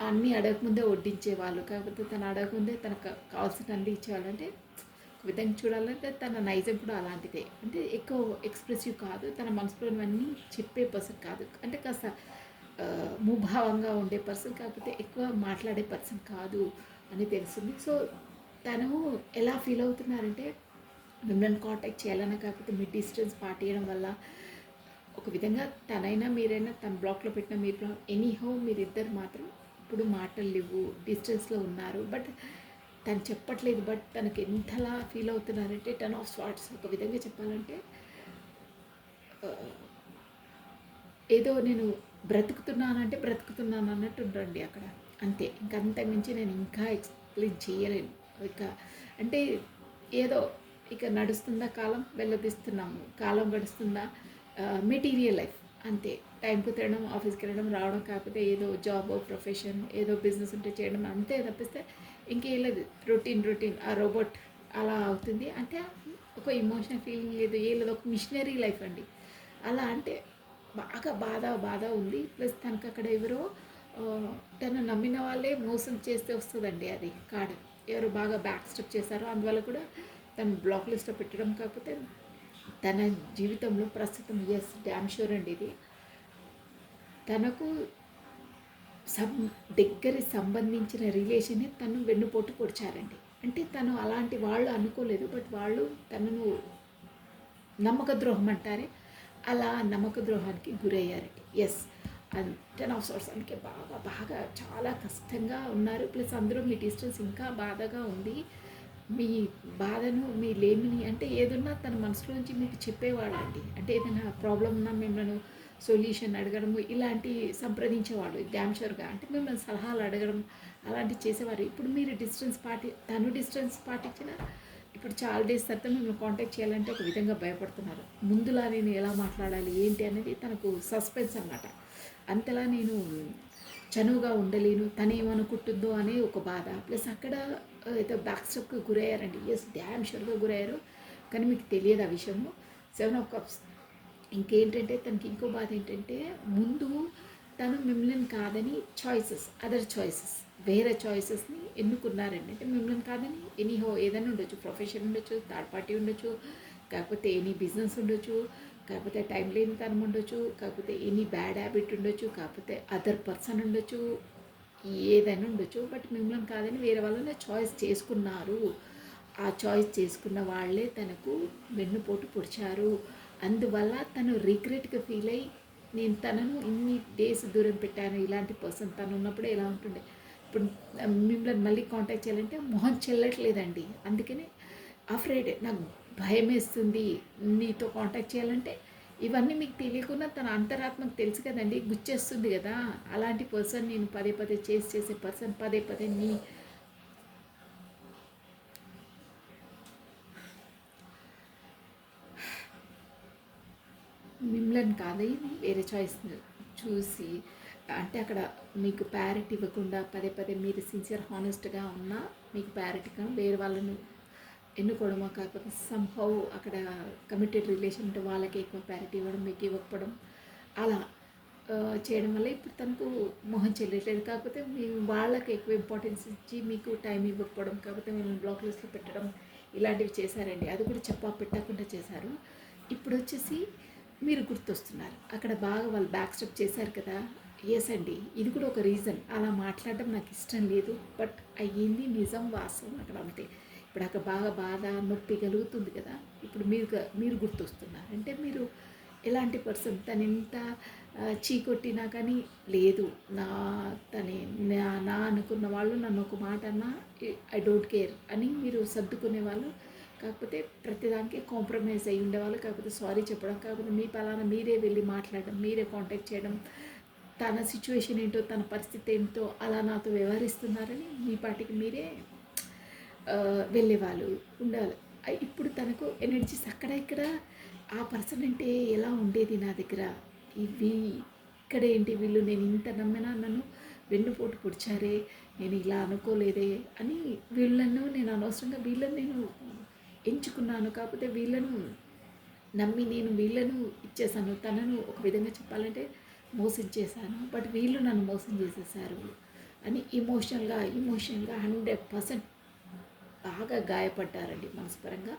అన్నీ అడగకముందే వడ్డించేవాళ్ళు, కాకపోతే తను అడగకముందే తనకు కావాల్సిన అన్నీ ఇచ్చేవాళ్ళు. అంటే ఒక విధంగా చూడాలంటే తన నైజం కూడా అలాంటిదే. అంటే ఎక్కువ ఎక్స్ప్రెసివ్ కాదు, తన మనసులోనివన్నీ చెప్పే పర్సన్ కాదు. అంటే కాస్త ముభావంగా ఉండే పర్సన్, కాకపోతే ఎక్కువ మాట్లాడే పర్సన్ కాదు అని తెలిసింది. సో తను ఎలా ఫీల్ అవుతున్నారంటే మిమ్మల్ని కాంటాక్ట్ చేయాలన్నా, కాకపోతే మీ డిస్టెన్స్ పాటియడం వల్ల ఒక విధంగా తనైనా మీరైనా తన బ్లాక్లో పెట్టిన మీరు బ్లాక్ ఎనీహౌ మీరిద్దరు మాత్రం ఇప్పుడు మాటలు లేవు, డిస్టెన్స్లో ఉన్నారు. బట్ తను చెప్పట్లేదు, బట్ తనకి ఎంతలా ఫీల్ అవుతున్నారంటే 10 of Swords. ఒక విధంగా చెప్పాలంటే ఏదో నేను బ్రతుకుతున్నానంటే బ్రతుకుతున్నాను అన్నట్టు ఉండండి అక్కడ, అంతే. ఇంకంతకు మించి నేను ఇంకా ఎక్స్ప్లెయిన్ చేయలేను. ఇక అంటే ఏదో ఇక నడుస్తుందా కాలం, వెళ్ళదీస్తున్నాము, కాలం గడుస్తుందా, మెటీరియల్ లైఫ్ అంతే. టైంకు తినడం, ఆఫీస్కి వెళ్ళడం, రావడం, కాకపోతే ఏదో జాబ్, ప్రొఫెషన్, ఏదో బిజినెస్ ఉంటే చేయడం, అంతే తప్పిస్తే ఇంకేం లేదు. రొటీన్ ఆ రోబోట్ అలా అవుతుంది. అంటే ఒక ఇమోషనల్ ఫీలింగ్ లేదు, ఏం లేదు. ఒక మిషనరీ లైఫ్ అండి అలా. అంటే బాగా బాధ ఉంది. ప్లస్ తనకు అక్కడ ఎవరో తను నమ్మిన వాళ్ళే మోసం చేస్తే వస్తుందండి అది కార్డు. ఎవరు బాగా బ్యాక్ స్టెప్ చేశారో అందువల్ల కూడా తను బ్లాక్ లిస్ట్లో పెట్టడం. కాకపోతే తన జీవితంలో ప్రస్తుతం ఎస్ డ్యామ్ షూర్ అండి ఇది తనకు దగ్గర సంబంధించిన రిలేషనే తను వెన్నుపోటు పొడిచారండి. అంటే తను అలాంటి వాళ్ళు అనుకోలేదు, బట్ వాళ్ళు తనను నమ్మక ద్రోహం అంటారే, అలా నమ్మక ద్రోహానికి గురయ్యారండి. ఎస్, అండ్ 10 సంవత్సరాలకి బాగా బాగా చాలా కష్టంగా ఉన్నారు. ప్లస్ అందులో మీ డిస్టెన్స్ ఇంకా బాధగా ఉంది. మీ బాధను, మీ లేమిని అంటే ఏదున్నా తన మనసులోంచి మీకు చెప్పేవాళ్ళండి. అంటే ఏదైనా ప్రాబ్లం ఉన్నా మిమ్మల్ని సొల్యూషన్ అడగడము ఇలాంటివి సంప్రదించేవాళ్ళు డ్యామ్ షూర్గా. అంటే మిమ్మల్ని సలహాలు అడగడం అలాంటివి చేసేవారు. ఇప్పుడు మీరు తను డిస్టెన్స్ పాటించిన ఇప్పుడు చాలా డేస్ తర్వాత మిమ్మల్ని కాంటాక్ట్ చేయాలంటే ఒక విధంగా భయపడుతున్నారు. ముందులా నేను ఎలా మాట్లాడాలి ఏంటి అనేది తనకు సస్పెన్స్ అన్నమాట. అంతలా నేను చనువుగా ఉండలేను, తను ఏమనుకుంటుందో అనే ఒక బాధ. ప్లస్ అక్కడ ఏదో బ్యాక్ స్టెప్కి గురయ్యారండి. ఎస్, డ్యామ్ షూర్గా గురయ్యారు, కానీ మీకు తెలియదు ఆ విషయము. 7 of Cups. ఇంకేంటంటే తనకి ఇంకో బాధ ఏంటంటే, ముందు తను మిమ్మల్ని కాదని అదర్ చాయిసెస్ వేరే చాయిసెస్ని ఎన్నుకున్నారండి. అంటే మిమ్మల్ని కాదని ఎనీహో ఏదైనా ఉండొచ్చు, ప్రొఫెషన్ ఉండొచ్చు, థర్డ్ పార్టీ ఉండొచ్చు, కాకపోతే ఎనీ బిజినెస్ ఉండొచ్చు, కాకపోతే టైం లేని తనం ఉండొచ్చు, కాకపోతే ఎనీ బ్యాడ్ హ్యాబిట్ ఉండొచ్చు, కాకపోతే అదర్ పర్సన్ ఉండొచ్చు, ఏదైనా ఉండొచ్చు. బట్ మిమ్మల్ని కాదని వేరే వాళ్ళని చాయిస్ చేసుకున్నారు. ఆ చాయిస్ చేసుకున్న వాళ్ళే తనకు వెన్నుపోటు పొడిచారు. అందువల్ల తను రిగ్రెట్గా ఫీల్ అయ్యి, నేను తనను ఇన్ని డేస్ దూరం పెట్టాను, ఇలాంటి పర్సన్ తను ఉన్నప్పుడే ఎలా ఉంటుండే, ఇప్పుడు మిమ్మల్ని మళ్ళీ కాంటాక్ట్ చేయాలంటే మొహం చెల్లట్లేదండి. అందుకనే అఫ్రైడ్, నాకు భయం వేస్తుంది నీతో కాంటాక్ట్ చేయాలంటే. ఇవన్నీ మీకు తెలియకుండా తన అంతరాత్మకు తెలుసు కదండి, గుచ్చేస్తుంది కదా. అలాంటి పర్సన్ నేను పదే పదే చేసే పర్సన్ పదే పదే మిమ్మల్ని కాదని వేరే చాయిస్ని చూసి, అంటే అక్కడ మీకు ప్యారిటీ ఇవ్వకుండా పదే పదే మీరు సిన్సియర్ హానెస్ట్గా ఉన్నా మీకు ప్యారిటీగా వేరే వాళ్ళను ఎన్నుకోవడమో, కాకపోతే సంహౌ అక్కడ కమిటెడ్ రిలేషన్ ఉంటే వాళ్ళకి ఎక్కువ ప్యారిటీ ఇవ్వడం, మీకు ఇవ్వకపోవడం, అలా చేయడం వల్ల ఇప్పుడు తనకు మొహం చెల్లట్లేదు. కాకపోతే వాళ్ళకి ఎక్కువ ఇంపార్టెన్స్ ఇచ్చి మీకు టైం ఇవ్వకపోవడం, కాకపోతే మిమ్మల్ని బ్లాక్ లిస్ట్లో పెట్టడం ఇలాంటివి చేశారండి. అది కూడా పెట్టకుండా చేశారు. ఇప్పుడు వచ్చేసి మీరు గుర్తొస్తున్నారు. అక్కడ బాగా వాళ్ళు బ్యాక్ స్టెప్ చేశారు కదా. ఎస్ అండి, ఇది కూడా ఒక రీజన్. అలా మాట్లాడడం నాకు ఇష్టం లేదు, బట్ అయ్యింది నిజం, వాస్తవం అక్కడ అంతే. ఇప్పుడు అక్కడ బాగా బాధ నొప్పి కలుగుతుంది కదా. ఇప్పుడు మీరు గుర్తొస్తున్నారు. అంటే మీరు ఎలాంటి పర్సన్, తను ఎంత చీకొట్టినా కానీ లేదు, నా అనుకున్న వాళ్ళు నన్ను ఒక మాట అన్నా ఐ డోంట్ కేర్ అని మీరు సర్దుకునే వాళ్ళు. కాకపోతే ప్రతిదానికి కాంప్రమైజ్ అయ్యి ఉండేవాళ్ళు. కాకపోతే సారీ చెప్పడం, కాకపోతే మీ పలానా మీరే వెళ్ళి మాట్లాడడం, మీరే కాంటాక్ట్ చేయడం, తన సిచ్యువేషన్ ఏంటో, తన పరిస్థితి ఏంటో అలా నాతో వ్యవహరిస్తున్నారని మీ పాటికి మీరే వెళ్ళేవాళ్ళు ఉండాలి. ఇప్పుడు తనకు ఎనర్జీస్ అక్కడ ఇక్కడ ఆ పర్సన్ అంటే ఎలా ఉండేది నా దగ్గర, ఇవి ఇక్కడ ఏంటి వీళ్ళు, నేను ఇంత నమ్మినా నన్ను వెన్నుపోటు పొడిచారే, నేను ఇలా అనుకోలేదే అని వీళ్ళను నేను అనవసరంగా వీళ్ళని నేను ఎంచుకున్నాను. కాకపోతే వీళ్ళను నమ్మి నేను వీళ్ళను ఇచ్చేసాను. తనను ఒక విధంగా చెప్పాలంటే మోసం చేశాను, బట్ వీళ్ళు నన్ను మోసం చేసేసారు అని ఇమోషనల్గా 100% బాగా గాయపడ్డారండి మనస్పరంగా.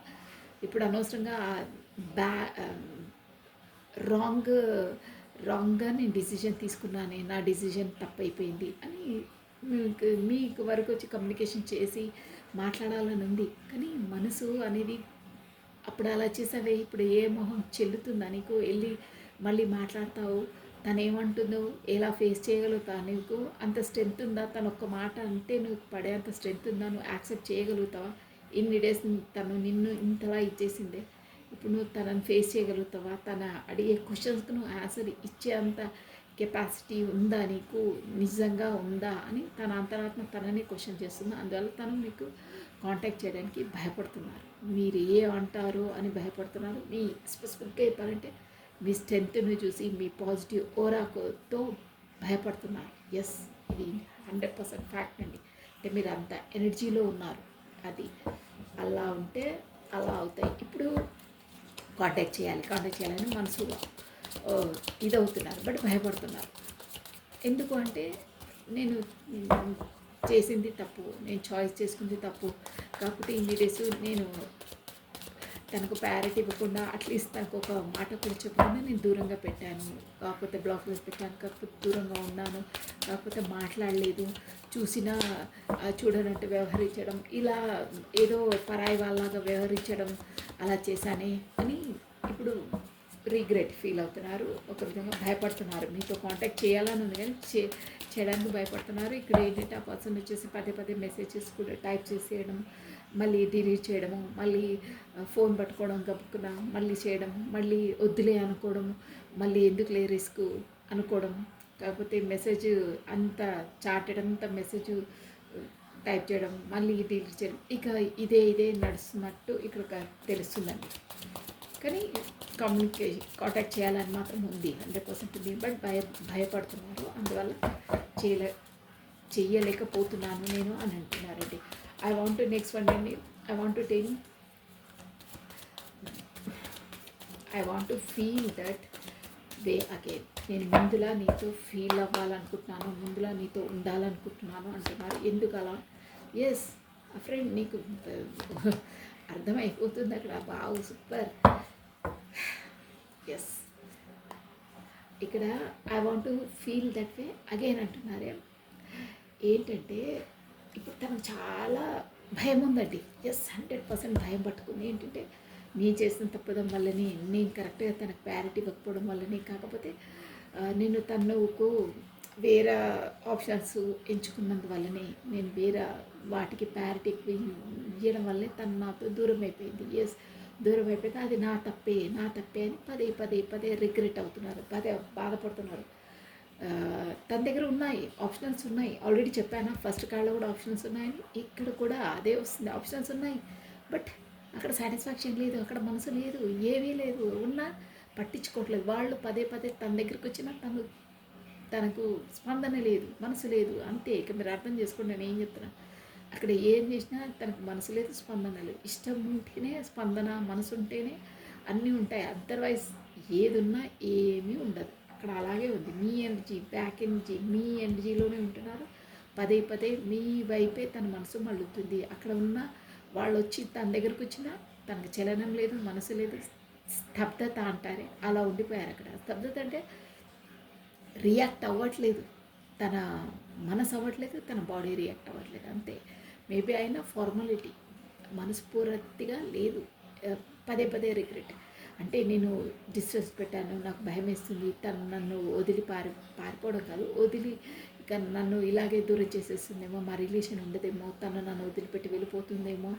ఇప్పుడు అనవసరంగా రాంగ్గా నేను డిసిజన్ తీసుకున్నానే, నా డిసిజన్ తప్పైపోయింది అని మీకు వరకు వచ్చి కమ్యూనికేషన్ చేసి మాట్లాడాలని ఉంది. కానీ మనసు అనేది అప్పుడు అలా చేసావే, ఇప్పుడు ఏ మొహం చెల్లుతుందా నీకు, వెళ్ళి మళ్ళీ మాట్లాడతావు, తను ఏమంటుందో ఎలా ఫేస్ చేయగలుగుతావు, నీకు అంత స్ట్రెంత్ ఉందా, తను ఒక్క మాట అంటే నువ్వు పడే అంత స్ట్రెంత్ ఉందా, నువ్వు యాక్సెప్ట్ చేయగలుగుతావా, ఇన్ని డేస్ తను నిన్ను ఇంతలా ఇచ్చేసిందే, ఇప్పుడు నువ్వు తనని ఫేస్ చేయగలుగుతావా, తన అడిగే క్వశ్చన్స్కి నువ్వు ఆన్సర్ ఇచ్చే అంత కెపాసిటీ ఉందా నీకు, నిజంగా ఉందా అని తన అంతరాత్మ తననే క్వశ్చన్ చేస్తుంది. అందువల్ల తను మీకు కాంటాక్ట్ చేయడానికి భయపడుతున్నారు. మీరు ఏమంటారో అని భయపడుతున్నారు. మీ స్పెసిఫిక్గా చెప్పాలంటే మీ స్ట్రెంత్ని చూసి, మీ పాజిటివ్ ఓరాతో భయపడుతున్నారు. ఎస్, ఇది 100% ఫ్యాక్ట్ అండి. అంటే మీరు అంత ఎనర్జీలో ఉన్నారు. అది అలా ఉంటే అలా అవుతాయి. ఇప్పుడు కాంటాక్ట్ చేయాలని మనసులో ఇదవుతున్నారు, బట్ భయపడుతున్నారు. ఎందుకు అంటే నేను చేసింది తప్పు, నేను చాయిస్ చేసుకుంది తప్పు, కాకపోతే ఇన్ని డేస్ నేను తనకు ప్రయారిటీ ఇవ్వకుండా అట్లీస్ట్ తనకు ఒక మాట కూడా చెప్పకుండా నేను దూరంగా పెట్టాను, కాకపోతే బ్లాక్ లిస్ట్ పెట్టాను, కాకపోతే దూరంగా ఉన్నాను, కాకపోతే మాట్లాడలేదు, చూసినా చూడనట్టు వ్యవహరించడం, ఇలా ఏదో పరాయి వాళ్ళలాగా వ్యవహరించడం అలా చేశానే అని ఇప్పుడు రిగ్రెట్ ఫీల్ అవుతున్నారు, ఒక విధంగా భయపడుతున్నారు. మీతో కాంటాక్ట్ చేయాలని ఉంది కానీ చేయడానికి భయపడుతున్నారు. ఇక్కడ ఏంటంటే ఆ పర్సన్ వచ్చేసి పదే పదే మెసేజెస్ కూడా టైప్ చేసేయడం, మళ్ళీ డిలీట్ చేయడము, మళ్ళీ ఫోన్ పట్టుకోవడం గబుక్కున, మళ్ళీ చేయడం, మళ్ళీ వద్దులే అనుకోవడం, మళ్ళీ ఎందుకులే రిస్క్ అనుకోవడం, కాకపోతే మెసేజ్ అంత చాటెడ్ అంతా మెసేజ్ టైప్ చేయడం, మళ్ళీ డిలీట్ చేయడం, ఇక ఇదే నడుస్తున్నట్టు ఇక్కడ తెలుస్తుందండి. కానీ కాంటాక్ట్ చేయాలని మాత్రం ఉంది, 100% ఉంది. బట్ భయపడుతున్నారు, అందువల్ల చెయ్యలేకపోతున్నాను నేను అని అంటున్నారండి. I want to next one అండి, I want to feel that way again. నేను ముందులా నీతో ఫీల్ అవ్వాలనుకుంటున్నాను, ముందులా నీతో ఉండాలనుకుంటున్నాను అంటున్నారు. ఎందుకు అలా? ఎస్, ఆ ఫ్రెండ్ నీకు అర్థమైపోతుంది అక్కడ. బాగు, సూపర్. ఎస్, ఇక్కడ I want to feel that way again అంటున్నారే. ఏంటంటే ఇప్పుడు తనకు చాలా భయం ఉందండి. ఎస్, 100% భయం పట్టుకుంది. ఏంటంటే నేను చేసిన తప్పడం వల్లనే, నేను కరెక్ట్గా తనకు ప్యారిటీ ఇవ్వకపోవడం వల్లనే, కాకపోతే నేను తనకు వేరే ఆప్షన్స్ ఎంచుకున్నందువల్లనే, నేను వేరే వాటికి ప్యారిటీ ఇవ్వడం వల్లే తను నాతో దూరం అయిపోయింది. ఎస్, దూరం అయిపోయింది, అది నా తప్పే అని పదే రిగ్రెట్ అవుతున్నారు, పదే బాధపడుతున్నారు. తన దగ్గర ఉన్నాయి, ఆప్షన్స్ ఉన్నాయి. ఆల్రెడీ చెప్పాను, ఫస్ట్ కాల్లో కూడా ఆప్షన్స్ ఉన్నాయని, ఇక్కడ కూడా అదే వస్తుంది, ఆప్షన్స్ ఉన్నాయి. బట్ అక్కడ సాటిస్ఫాక్షన్ లేదు, అక్కడ మనసు లేదు, ఏమీ లేదు, ఉన్నా పట్టించుకోవట్లేదు. వాళ్ళు పదే తన దగ్గరికి వచ్చినా తనకు స్పందన లేదు, మనసు లేదు, అంతే. ఇక మీరు అర్థం చేసుకోండి నేను ఏం చెప్తున్నాను. అక్కడ ఏం చేసినా తనకు మనసు లేదు, స్పందన లేదు. ఇష్టం ఉంటేనే స్పందన, మనసు ఉంటేనే అన్నీ ఉంటాయి. అదర్వైజ్ ఏది ఉన్నా ఏమీ ఉండదు. అక్కడ అలాగే ఉంది. మీ ఎనర్జీ, బ్యాక్ ఎనర్జీ, మీ ఎనర్జీలోనే ఉంటున్నారు. పదే మీ వైపే తన మనసు మళ్ళుతుంది. అక్కడ ఉన్న వాళ్ళు వచ్చి తన దగ్గరకు వచ్చినా తనకు చలనం లేదు, మనసు లేదు, స్తబ్దత అంటారే అలా ఉండిపోయారు అక్కడ. స్తబ్దత అంటే రియాక్ట్ అవ్వట్లేదు, తన మనసు అవ్వట్లేదు, తన బాడీ రియాక్ట్ అవ్వట్లేదు, అంతే. మేబీ అయినా ఫార్మాలిటీ, మనస్ఫూర్తిగా లేదు. పదే రిగ్రెట్. అంటే నేను డిస్ట్రెస్ పెట్టాను, నాకు భయం వేస్తుంది, తను నన్ను వదిలి పారిపోవడం కాదు, వదిలి ఇక నన్ను ఇలాగే దూరం చేసేస్తుందేమో, మా రిలేషన్ ఉండదేమో, తను నన్ను వదిలిపెట్టి వెళ్ళిపోతుందేమో,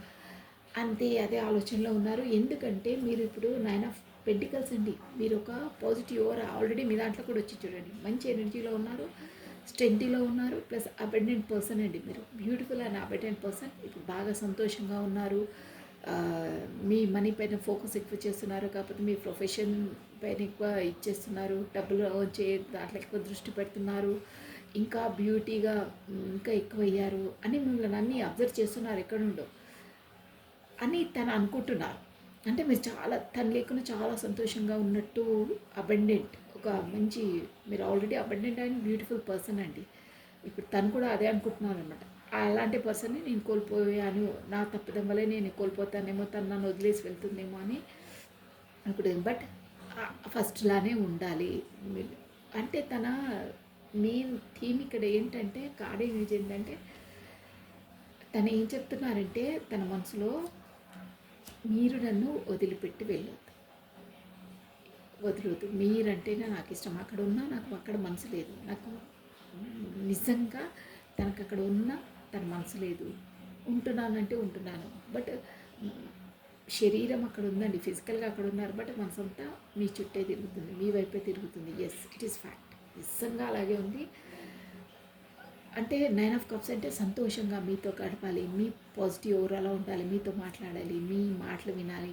అంతే అదే ఆలోచనలో ఉన్నారు. ఎందుకంటే మీరు ఇప్పుడు 9 ఆఫ్ పెంటికల్స్ అండి, మీరు ఒక పాజిటివ్ ఓవర్ ఆల్రెడీ మీ దాంట్లో కూడా వచ్చి చూడండి. మంచి ఎనర్జీలో ఉన్నారు, స్ట్రెంటీలో ఉన్నారు, ప్లస్ అబెండెంట్ పర్సన్ అండి మీరు. Beautiful and abundant person. ఇప్పుడు బాగా సంతోషంగా ఉన్నారు. మీ మనీ పైన ఫోకస్ ఎక్కువ చేస్తున్నారు, కాకపోతే మీ ప్రొఫెషన్ పైన ఎక్కువ ఇచ్చేస్తున్నారు, డబ్బులు వచ్చే దాంట్లో ఎక్కువ దృష్టి పెడుతున్నారు, ఇంకా బ్యూటీగా ఇంకా ఎక్కువ అయ్యారు అని మిమ్మల్ని అన్నీ అబ్జర్వ్ చేస్తున్నారు ఎక్కడుండో అని తను అనుకుంటున్నారు. అంటే మీరు చాలా తను లేకుండా చాలా సంతోషంగా ఉన్నట్టు, అబెండెంట్, ఒక మంచి, మీరు already abundant and beautiful person అండి. ఇప్పుడు తను కూడా అదే అనుకుంటున్నాను అనమాట. అలాంటి పర్సన్ని నేను కోల్పోయాను, నా తప్పిదం వల్లే నేను కోల్పోతానేమో, తను నన్ను వదిలేసి వెళ్తుందేమో అని ఇప్పుడు. బట్ ఫస్ట్లానే ఉండాలి అంటే తన మెయిన్ థీమ్ ఇక్కడ ఏంటంటే, కార్డ్ ఇమేజ్ ఏంటంటే, తను ఏం చెప్తున్నారంటే తన మనసులో, మీరు నన్ను వదిలిపెట్టి వదలొద్దు, మీరంటేనే నాకు ఇష్టం, అక్కడ ఉన్నా నాకు అక్కడ మనసు లేదు, నాకు నిజంగా తనకు అక్కడ ఉన్నా తన మనసు లేదు, ఉంటున్నానంటే ఉంటున్నాను, బట్ శరీరం అక్కడ ఉందండి, ఫిజికల్గా అక్కడ ఉన్నారు, బట్ మనసంతా మీ చుట్టే తిరుగుతుంది, మీ వైపే తిరుగుతుంది. ఎస్, ఇట్ ఈస్ ఫ్యాక్ట్, నిజంగా అలాగే ఉంది. అంటే 9 ఆఫ్ కప్స్ అంటే సంతోషంగా మీతో గడపాలి, మీ పాజిటివ్ ఓవరాలా ఉండాలి, మీతో మాట్లాడాలి, మీ మాటలు వినాలి,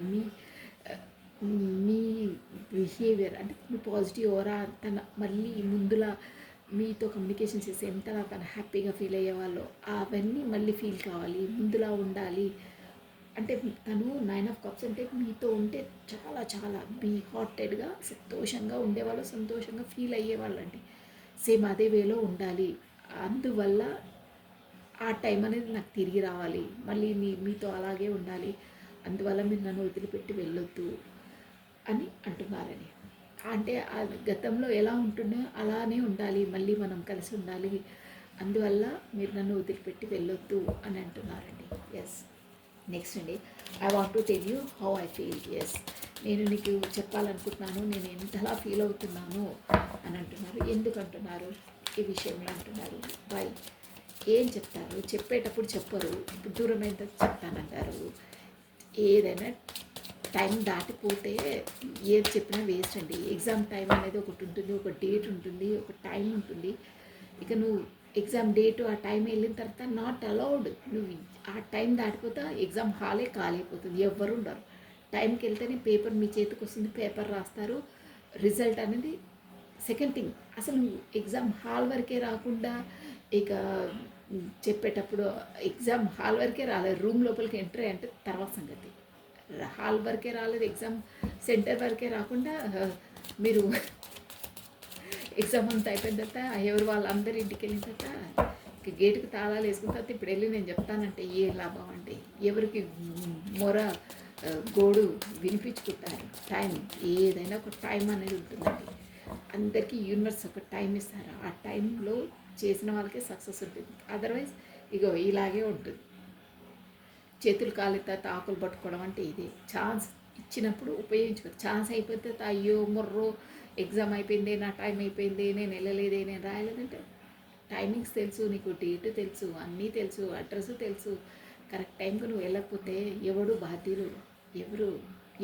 మీ బిహేవియర్ అంటే మీ పాజిటివ్ ఓవరా తన మళ్ళీ ముందులా మీతో కమ్యూనికేషన్ చేసి ఎంతలా తను హ్యాపీగా ఫీల్ అయ్యేవాళ్ళో అవన్నీ మళ్ళీ ఫీల్ కావాలి, ముందులా ఉండాలి. అంటే తను 9 ఆఫ్ కప్స్ అంటే మీతో ఉంటే చాలా బీ హార్టెడ్గా సంతోషంగా ఉండేవాళ్ళు, సంతోషంగా ఫీల్ అయ్యేవాళ్ళు అండి. సేమ్ అదే వేలో ఉండాలి. అందువల్ల ఆ టైం అనేది నాకు తిరిగి రావాలి, మళ్ళీ మీతో అలాగే ఉండాలి, అందువల్ల మీరు నన్ను వదిలిపెట్టి వెళ్ళొద్దు అని అంటున్నారని. అంటే గతంలో ఎలా ఉంటుందో అలానే ఉండాలి, మళ్ళీ మనం కలిసి ఉండాలి, అందువల్ల మీరు నన్ను వదిలిపెట్టి వెళ్ళొద్దు అని అంటున్నారండి. ఎస్, నెక్స్ట్ అండి, I want to tell you how I feel. Yes, నేను నీకు చెప్పాలనుకుంటున్నాను నేను ఎంతలా ఫీల్ అవుతున్నాను అని అంటున్నారు. ఎందుకు అంటున్నారు ఈ విషయంలో అంటున్నారు? వై? ఏం చెప్తారు? చెప్పేటప్పుడు చెప్పరు, ఇప్పుడు దూరమైతే చెప్తానంటారు. ఏదైనా టైం దాటిపోతే ఏది చెప్పినా వేస్ట్ అండి. ఎగ్జామ్ టైం అనేది ఒకటి ఉంటుంది, ఒక డేట్ ఉంటుంది, ఒక టైం ఉంటుంది. ఇక నువ్వు ఎగ్జామ్ డేటు ఆ టైం వెళ్ళిన తర్వాత నాట్ అలౌడ్. నువ్వు ఆ టైం దాటిపోతే ఎగ్జామ్ హాలే కాలేకపోతుంది, ఎవ్వరు ఉండరు. టైంకి వెళ్తేనే పేపర్ మీ చేతికి వస్తుంది, పేపర్ రాస్తారు, రిజల్ట్ అనేది సెకండ్ థింగ్. అసలు నువ్వు ఎగ్జామ్ హాల్ వరకే రాకుండా ఇక చెప్పేటప్పుడు ఎగ్జామ్ హాల్ వరకే రాలేదు, రూమ్ లోపలికి ఎంట్రీ అంటే తర్వాత సంగతి. హాల్ వరకే రాలేదు, ఎగ్జామ్ సెంటర్ వరకే రాకుండా మీరు ఎగ్జామ్ అంతా అయిపోయిన తర్వాత ఎవరు వాళ్ళందరూ ఇంటికి వెళ్ళిన తర్వాత గేటుకి తాళాలు వేసుకున్న తర్వాత ఇప్పుడు వెళ్ళి నేను చెప్తానంటే ఏ లాభం అండి? ఎవరికి మొర గోడు వినిపించుకుంటారు? టైం, ఏదైనా ఒక టైం అనేది ఉంటుందండి. అందరికీ యూనివర్స్ ఒక టైం ఇస్తారు, ఆ టైంలో చేసిన వాళ్ళకే సక్సెస్ ఉంటుంది. అదర్వైజ్ ఇగో ఇలాగే ఉంటుంది. చేతులు కాలిత ఆకులు పట్టుకోవడం అంటే ఇది. ఛాన్స్ ఇచ్చినప్పుడు ఉపయోగించుకోరు. ఛాన్స్ అయిపోతే అయ్యో మొర్రో ఎగ్జామ్ అయిపోయింది, నా టైం అయిపోయింది, నేను వెళ్ళలేదే, నేను రాయలేదంటే టైమింగ్స్ తెలుసు, నీకు డేట్ తెలుసు, అన్నీ తెలుసు, అడ్రస్ తెలుసు. కరెక్ట్ టైంకి నువ్వు వెళ్ళకపోతే ఎవడు బాధ్యులు? ఎవరు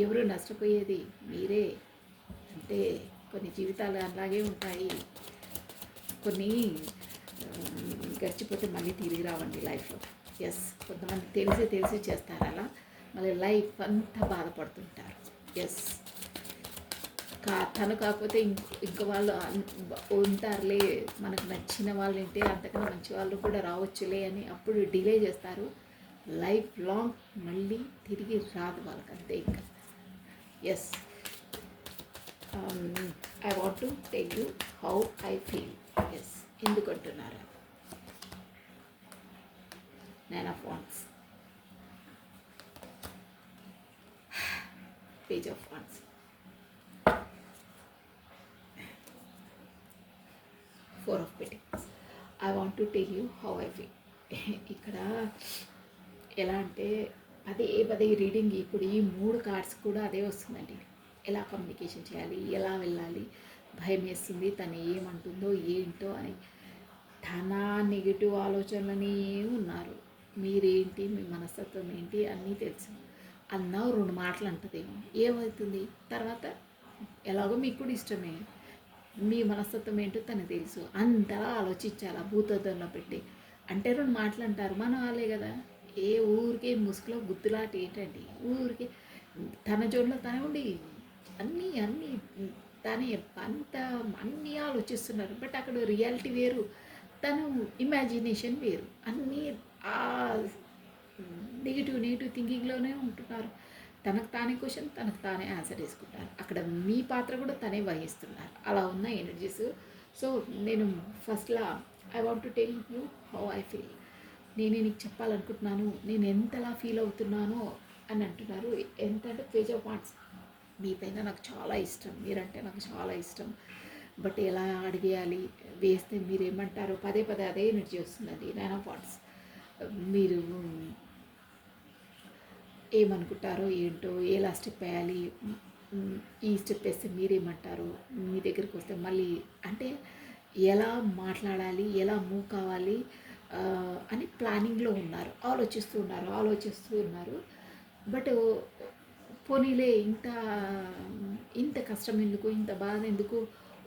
ఎవరు నష్టపోయేది? మీరే. అంటే కొన్ని జీవితాలు అలాగే ఉంటాయి, కొన్ని గడిచిపోతే మళ్ళీ తిరిగి రావండి లైఫ్లో. ఎస్, కొంతమంది తెలిసి చేస్తారు అలా, మళ్ళీ లైఫ్ అంతా బాధపడుతుంటారు. ఎస్, తను కాకపోతే ఇంక వాళ్ళు ఉంటారులే, మనకు నచ్చిన వాళ్ళు ఉంటే అంతకన్నా మంచి వాళ్ళు కూడా రావచ్చులే అని అప్పుడు డిలే చేస్తారు. లైఫ్ లాంగ్ మళ్ళీ తిరిగి రాదు వాళ్ళకి, అంతే ఇంకా. Yes, I want to tell you how I feel. Yes, ఎందుకంటున్నారా? Nine of Wands, Page of Wands, Four of Pentacles. I want to tell you how I feel. ఇక్కడ ఎలా అంటే పదే రీడింగ్, ఇప్పుడు ఈ 3 కార్డ్స్ కూడా అదే వస్తుందండి. ఎలా కమ్యూనికేషన్ చేయాలి, ఎలా వెళ్ళాలి, భయం వేస్తుంది, తను ఏమంటుందో ఏంటో అని. తన నెగిటివ్ ఆలోచనలని ఉన్నారు. మీరేంటి, మీ మనస్తత్వం ఏంటి అన్నీ తెలుసు. అన్నావు 2 మాటలు అంటదేమో, ఏమవుతుంది తర్వాత? ఎలాగో మీకు కూడా ఇష్టమే, మీ మనస్తత్వం ఏంటో తనకు తెలుసు. అంతలా ఆలోచించాలా భూతద్దంలో పెట్టి? అంటే 2 మాటలు అంటారు, మన వాళ్ళే కదా. ఏ ఊరికే ముసుగులో గుర్తులాట ఏంటండి? ఊరికే తన జోన్లో తనే ఉండి అన్నీ అన్నీ తనే అంత అన్నీ ఆలోచిస్తున్నారు. బట్ అక్కడ రియాలిటీ వేరు, తను ఇమాజినేషన్ వేరు. అన్నీ ఆ నెగిటివ్ థింకింగ్లోనే ఉంటున్నారు. తనకు తానే క్వశ్చన్, తనకు తానే ఆన్సర్ చేసుకుంటారు. అక్కడ మీ పాత్ర కూడా తనే వహిస్తున్నారు. అలా ఉన్న ఎనర్జీస్. సో నేను ఫస్ట్లా I want to tell you how I feel. నేనే నీకు చెప్పాలనుకుంటున్నాను నేను ఎంతలా ఫీల్ అవుతున్నానో అని అంటున్నారు. ఎంత అంటే పేజ్ ఆఫ్ వాండ్స్. మీ పైన నాకు చాలా ఇష్టం, మీరంటే నాకు చాలా ఇష్టం. బట్ ఎలా అడిగేయాలి, వేస్తే మీరు ఏమంటారో పదే అదే ఎనర్జీ వస్తుందండి. Nine of wands. మీరు ఏమనుకుంటారో ఏంటో, ఎలా స్టెప్ వేయాలి, ఈ స్టెప్ వేస్తే మీరేమంటారు, మీ దగ్గరికి వస్తే మళ్ళీ అంటే ఎలా మాట్లాడాలి, ఎలా మూవ్ కావాలి అని ప్లానింగ్లో ఉన్నారు, ఆలోచిస్తూ ఉన్నారు. బట్ పోనీలే, ఇంత కష్టం ఎందుకు, ఇంత బాధ ఎందుకు,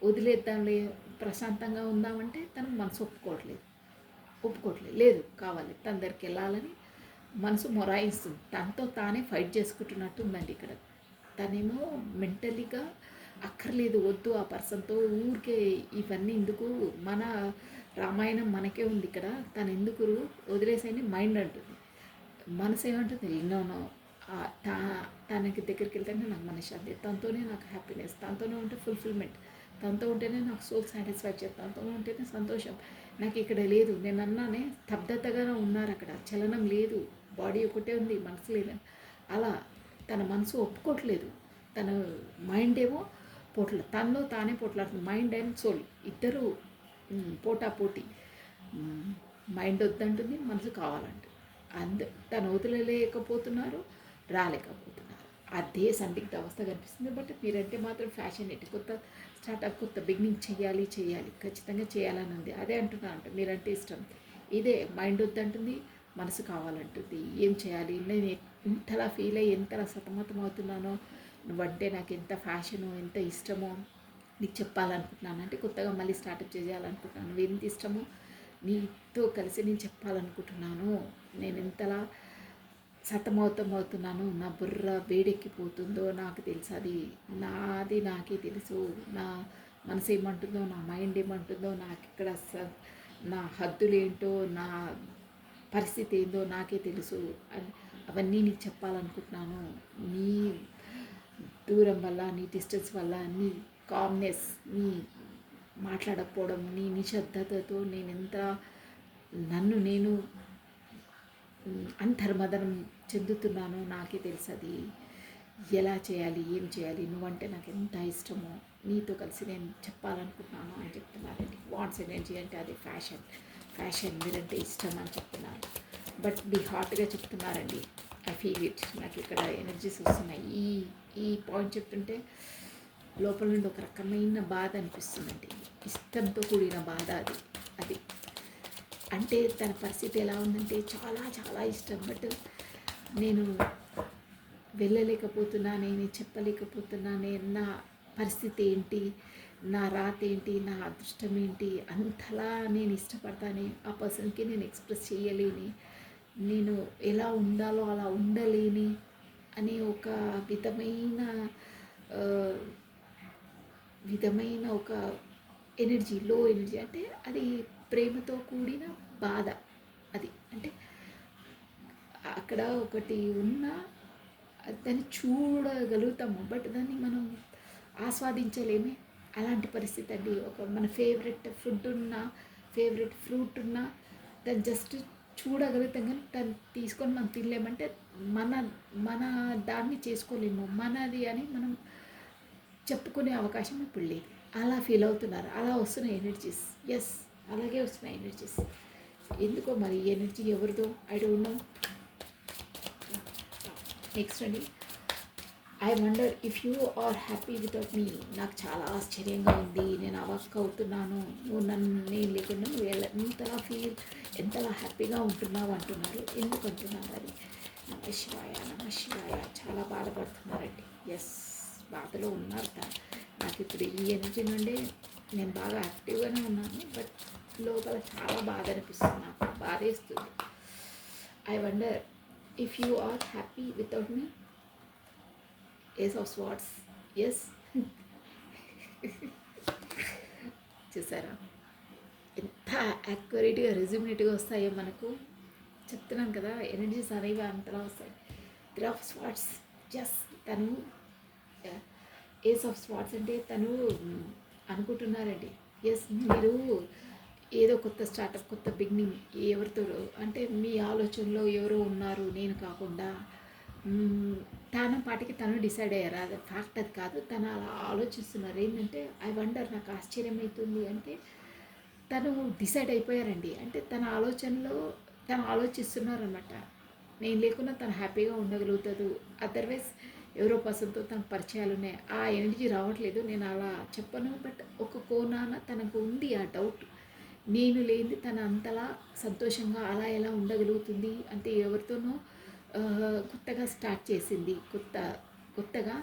వదిలేద్దాంలే, ప్రశాంతంగా ఉందామంటే తనకు మనసు ఒప్పుకోవట్లేదు. లేదు, కావాలి, తన దగ్గరికి వెళ్ళాలని మనసు మొరాయిస్తుంది. తనతో తానే ఫైట్ చేసుకుంటున్నట్టు ఉందండి ఇక్కడ. తనేమో మెంటలీగా అక్కర్లేదు, వద్దు ఆ పర్సన్తో ఊరికే ఇవన్నీ ఎందుకు, మన రామాయణం మనకే ఉంది ఇక్కడ, తను ఎందుకు వదిలేసని మైండ్ అంటుంది. మనసు ఏమంటుంది, నో తనకి దగ్గరికి వెళ్తేనే నాకు మనశ్శాంతి, తనతోనే నాకు హ్యాపీనెస్, తనతోనే ఉంటే ఫుల్ఫిల్మెంట్, తనతో ఉంటేనే నాకు సోల్ సాటిస్ఫాక్షన్, తనతో ఉంటేనే సంతోషం. నాకు ఇక్కడ లేదు. నేను అన్నానే స్తబ్దతగానే ఉన్నారు, అక్కడ చలనం లేదు, బాడీ ఒకటే ఉంది, మనసు లేదని. అలా తన మనసు ఒప్పుకోవట్లేదు, తన మైండ్ ఏమో తనలో తానే పోట్లాడుతుంది. మైండ్ అండ్ సోల్ ఇద్దరు పోటాపోటీ. మైండ్ వద్దంటుంది, మనసు కావాలంటుంది. తను వదలలేకపోతున్నారు, రాలేకపోతున్నారు. అదే సందిగ్ధ అవస్థ కనిపిస్తుంది. బట్ మీరంటే మాత్రం ఫ్యాషన్ ఎట్టి కొత్త స్టార్టప్, కొత్త బిగినింగ్ చేయాలి, ఖచ్చితంగా చేయాలని ఉంది. అదే అంటున్నా అంటే మీరంటే ఇష్టం. ఇదే మైండ్ వద్దంటుంది, మనసు కావాలంటుంది. ఏం చేయాలి, నేను ఎంతలా ఫీల్ అయ్యి ఎంతలా సతమతం అవుతున్నానో, నువ్వంటే నాకు ఎంత ఫ్యాషను, ఎంత ఇష్టమో నీకు చెప్పాలనుకుంటున్నాను. అంటే కొత్తగా మళ్ళీ స్టార్టప్ చేయాలనుకుంటున్నాను. నువ్వు ఎంత ఇష్టమో నీతో కలిసి నేను చెప్పాలనుకుంటున్నాను. నేను ఎంతలా సతమతమవుతున్నాను, నా బుర్ర వేడెక్కిపోతుందో నాకు తెలుసు. అది నాకే తెలుసు. నా మనసు ఏమంటుందో, నా మైండ్ ఏమంటుందో, నాకు ఇక్కడ నా హద్దులేంటో, నా పరిస్థితి ఏందో నాకే తెలుసు. అవన్నీ నీకు చెప్పాలనుకుంటున్నాను. నీ దూరం వల్ల, నీ డిస్టెన్స్ వల్ల, నీ కామ్నెస్, నీ మాట్లాడకపోవడం, నీ నిశ్శబ్దతతో ఎంత నన్ను నేను అంతర్మదనం చెందుతున్నానో నాకే తెలుసు. అది ఎలా చేయాలి, ఏం చేయాలి, నువ్వంటే నాకు ఎంత ఇష్టమో నీతో కలిసి నేను చెప్పాలనుకుంటున్నాను అని చెప్తున్నారండి. వాట్స్ ఎనర్జీ అంటే అది ఫ్యాషన్ మీరంటే ఇష్టం అని చెప్తున్నారు. బట్ మీ హార్ట్గా చెప్తున్నారండి. I feel it. నాకు ఇక్కడ ఎనర్జీస్ వస్తున్నాయి. ఈ పాయింట్ చెప్తుంటే లోపల నుండి ఒక రకమైన బాధ అనిపిస్తుందండి. ఇష్టంతో కూడిన బాధ అది అంటే తన పరిస్థితి ఎలా ఉందంటే చాలా చాలా ఇష్టం. బట్ నేను వెళ్ళలేకపోతున్నా, నేను చెప్పలేకపోతున్నా, నా పరిస్థితి ఏంటి, నా రాత ఏంటి, నా అదృష్టం ఏంటి, అంతలా నేను ఇష్టపడతానే ఆ పర్సన్కి నేను ఎక్స్ప్రెస్ చేయలేని, నేను ఎలా ఉండాలో అలా ఉండలేని అనే ఒక విధమైన ఒక ఎనర్జీ, లో ఎనర్జీ. అంటే అది ప్రేమతో కూడిన బాధ. అది అంటే అక్కడ ఒకటి ఉన్నా దాన్ని చూడగలుగుతాము, బట్ దాన్ని మనం ఆస్వాదించలేమే. అలాంటి పరిస్థితి అండి. మన ఫేవరెట్ ఫుడ్ ఉన్నా, ఫేవరెట్ ఫ్రూట్ ఉన్నా దాన్ని జస్ట్ చూడగలుగుతాం, కానీ దాన్ని తీసుకొని మనం తినలేమంటే మన మన దాన్ని చేసుకోలేము, మనది అని మనం చెప్పుకునే అవకాశం ఇప్పుడు లేదు. అలా ఫీల్ అవుతున్నారు. అలా వస్తున్నాయి ఎనర్జీస్. ఎస్, అలాగే వస్తున్నాయి ఎనర్జీస్. ఎందుకో మరి ఈ ఎనర్జీ ఎవరిదో ఐ డోంట్ నో. నెక్స్ట్ అండి, I wonder if you are happy without me. నాకు చాలా ఆశ్చర్యంగా ఉంది, నేను అవాక్ అవుతున్నాను. నేను లేకుండా నువ్వు ఎంతలా హ్యాపీగా ఉంటున్నావు అంటున్నారు. ఎందుకు అంటున్నారు అది? నమ శివాయ. చాలా బాధపడుతున్నారండి. ఎస్, బాధలో ఉన్నారు. నాకు ఇప్పుడు ఈ ఎనర్జీ నుండి నేను బాగా యాక్టివ్గానే ఉన్నాను, బట్ లోపల చాలా బాధ అనిపిస్తుంది, నాకు బాధేస్తుంది. I wonder if you are happy without me. Ace of swords. Yes, చూసారా ఎంత యాక్యురేట్గా రెజ్యూమినేట్గా వస్తాయో మనకు. చెప్తున్నాను కదా, ఎనర్జీస్ అనేవి అంతలా వస్తాయి. Three of swords. ఎస్, తను ఏస్ ఆఫ్ స్వార్డ్స్ అంటే తను అనుకుంటున్నారండి. ఎస్, మీరు ఏదో కొత్త స్టార్టప్, కొత్త బిగినింగ్ ఎవరితో అంటే మీ ఆలోచనలో ఎవరో ఉన్నారు, నేను కాకుండా. తన పాటికి తను డిసైడ్ అయ్యారు. అది ఫ్యాక్ట్, అది కాదు. తను అలా ఆలోచిస్తున్నారు. ఏంటంటే ఐ వండర్, నాకు ఆశ్చర్యమవుతుంది అంటే తను డిసైడ్ అయిపోయారండి. అంటే తన ఆలోచనలో తను ఆలోచిస్తున్నారన్నమాట. నేను లేకున్నా తను హ్యాపీగా ఉండగలుగుతుంది. అదర్వైజ్ ఎవరో పర్సన్తో తనకు పరిచయాలు ఉన్నాయి. ఆ ఎనర్జీ రావట్లేదు, నేను అలా చెప్పను. బట్ ఒక కోణాన తనకు ఉంది ఆ డౌట్. నేను లేని తను అంతలా సంతోషంగా అలా ఎలా ఉండగలుగుతుంది అంటే ఎవరితోనో కొత్తగా స్టార్ట్ చేసింది. కొత్తగా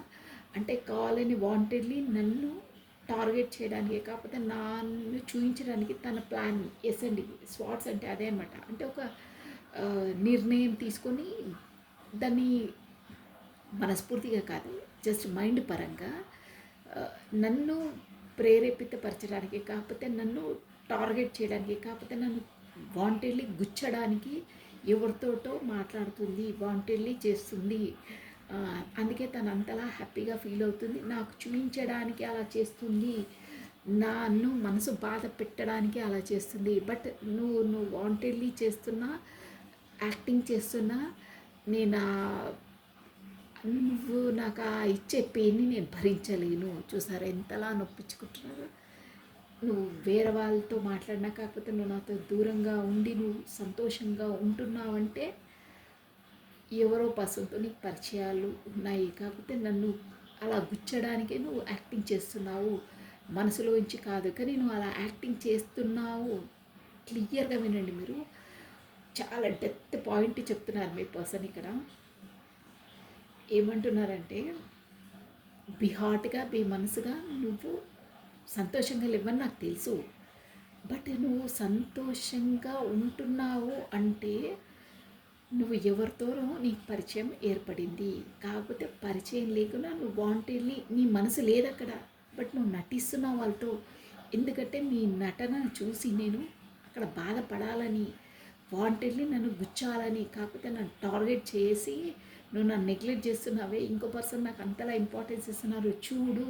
అంటే కావాలని వాంటెడ్లీ నన్ను టార్గెట్ చేయడానికి, కాకపోతే నన్ను చూపించడానికి తన ప్లాన్. ఎస్ అండి, స్వాట్స్ అంటే అదే అనమాట. అంటే ఒక నిర్ణయం తీసుకొని దాన్ని మనస్ఫూర్తిగా కాదు, జస్ట్ మైండ్ పరంగా నన్ను ప్రేరేపితపరచడానికి, కాకపోతే నన్ను టార్గెట్ చేయడానికి, కాకపోతే నన్ను వాంటెడ్లీ గుచ్చడానికి ఎవరితోటో మాట్లాడుతుంది, వాంటెడ్లీ చేస్తుంది. అందుకే తను అంతలా హ్యాపీగా ఫీల్ అవుతుంది. నాకు చూపించడానికి అలా చేస్తుంది, నన్ను మనసు బాధ పెట్టడానికి అలా చేస్తుంది. బట్ నువ్వు వాంటెడ్లీ చేస్తున్నా, యాక్టింగ్ చేస్తున్నా, నువ్వు నాకు ఇచ్చే పెయిన్ని నేను భరించలేను. చూసారా ఎంతలా నొప్పించుకుంటున్నారు. నువ్వు వేరే వాళ్ళతో మాట్లాడినా, కాకపోతే నువ్వు నాతో దూరంగా ఉండి నువ్వు సంతోషంగా ఉంటున్నావంటే ఎవరో పర్సన్తో నీకు పరిచయాలు ఉన్నాయి, కాకపోతే నన్ను అలా గుచ్చడానికే నువ్వు యాక్టింగ్ చేస్తున్నావు, మనసులోంచి కాదు, కానీ నువ్వు అలా యాక్టింగ్ చేస్తున్నావు. క్లియర్గా వినండి, మీరు చాలా డెప్త్ పాయింట్ చెప్తున్నారు మీ పర్సన్ ఇక్కడ. ఏమంటున్నారంటే, బీ హార్ట్గా, బీ మనసుగా నువ్వు సంతోషంగా లేవని నాకు తెలుసు, బట్ నువ్వు సంతోషంగా ఉంటున్నావు అంటే నువ్వు ఎవరితోనో నీకు పరిచయం ఏర్పడింది, కాకపోతే పరిచయం లేకుండా నువ్వు వాంటెడ్లీ నీ మనసు లేదు అక్కడ, బట్ నువ్వు నటిస్తున్నావు వాళ్ళతో. ఎందుకంటే నీ నటన చూసి నేను అక్కడ బాధపడాలని, వాంటెడ్లీ నన్ను గుచ్చాలని, కాకపోతే నన్ను టార్గెట్ చేసి నువ్వు నన్ను నెగ్లెక్ట్ చేస్తున్నావే, ఇంకో పర్సన్ నాకు అంతలా ఇంపార్టెన్స్ ఇస్తున్నారు చూడు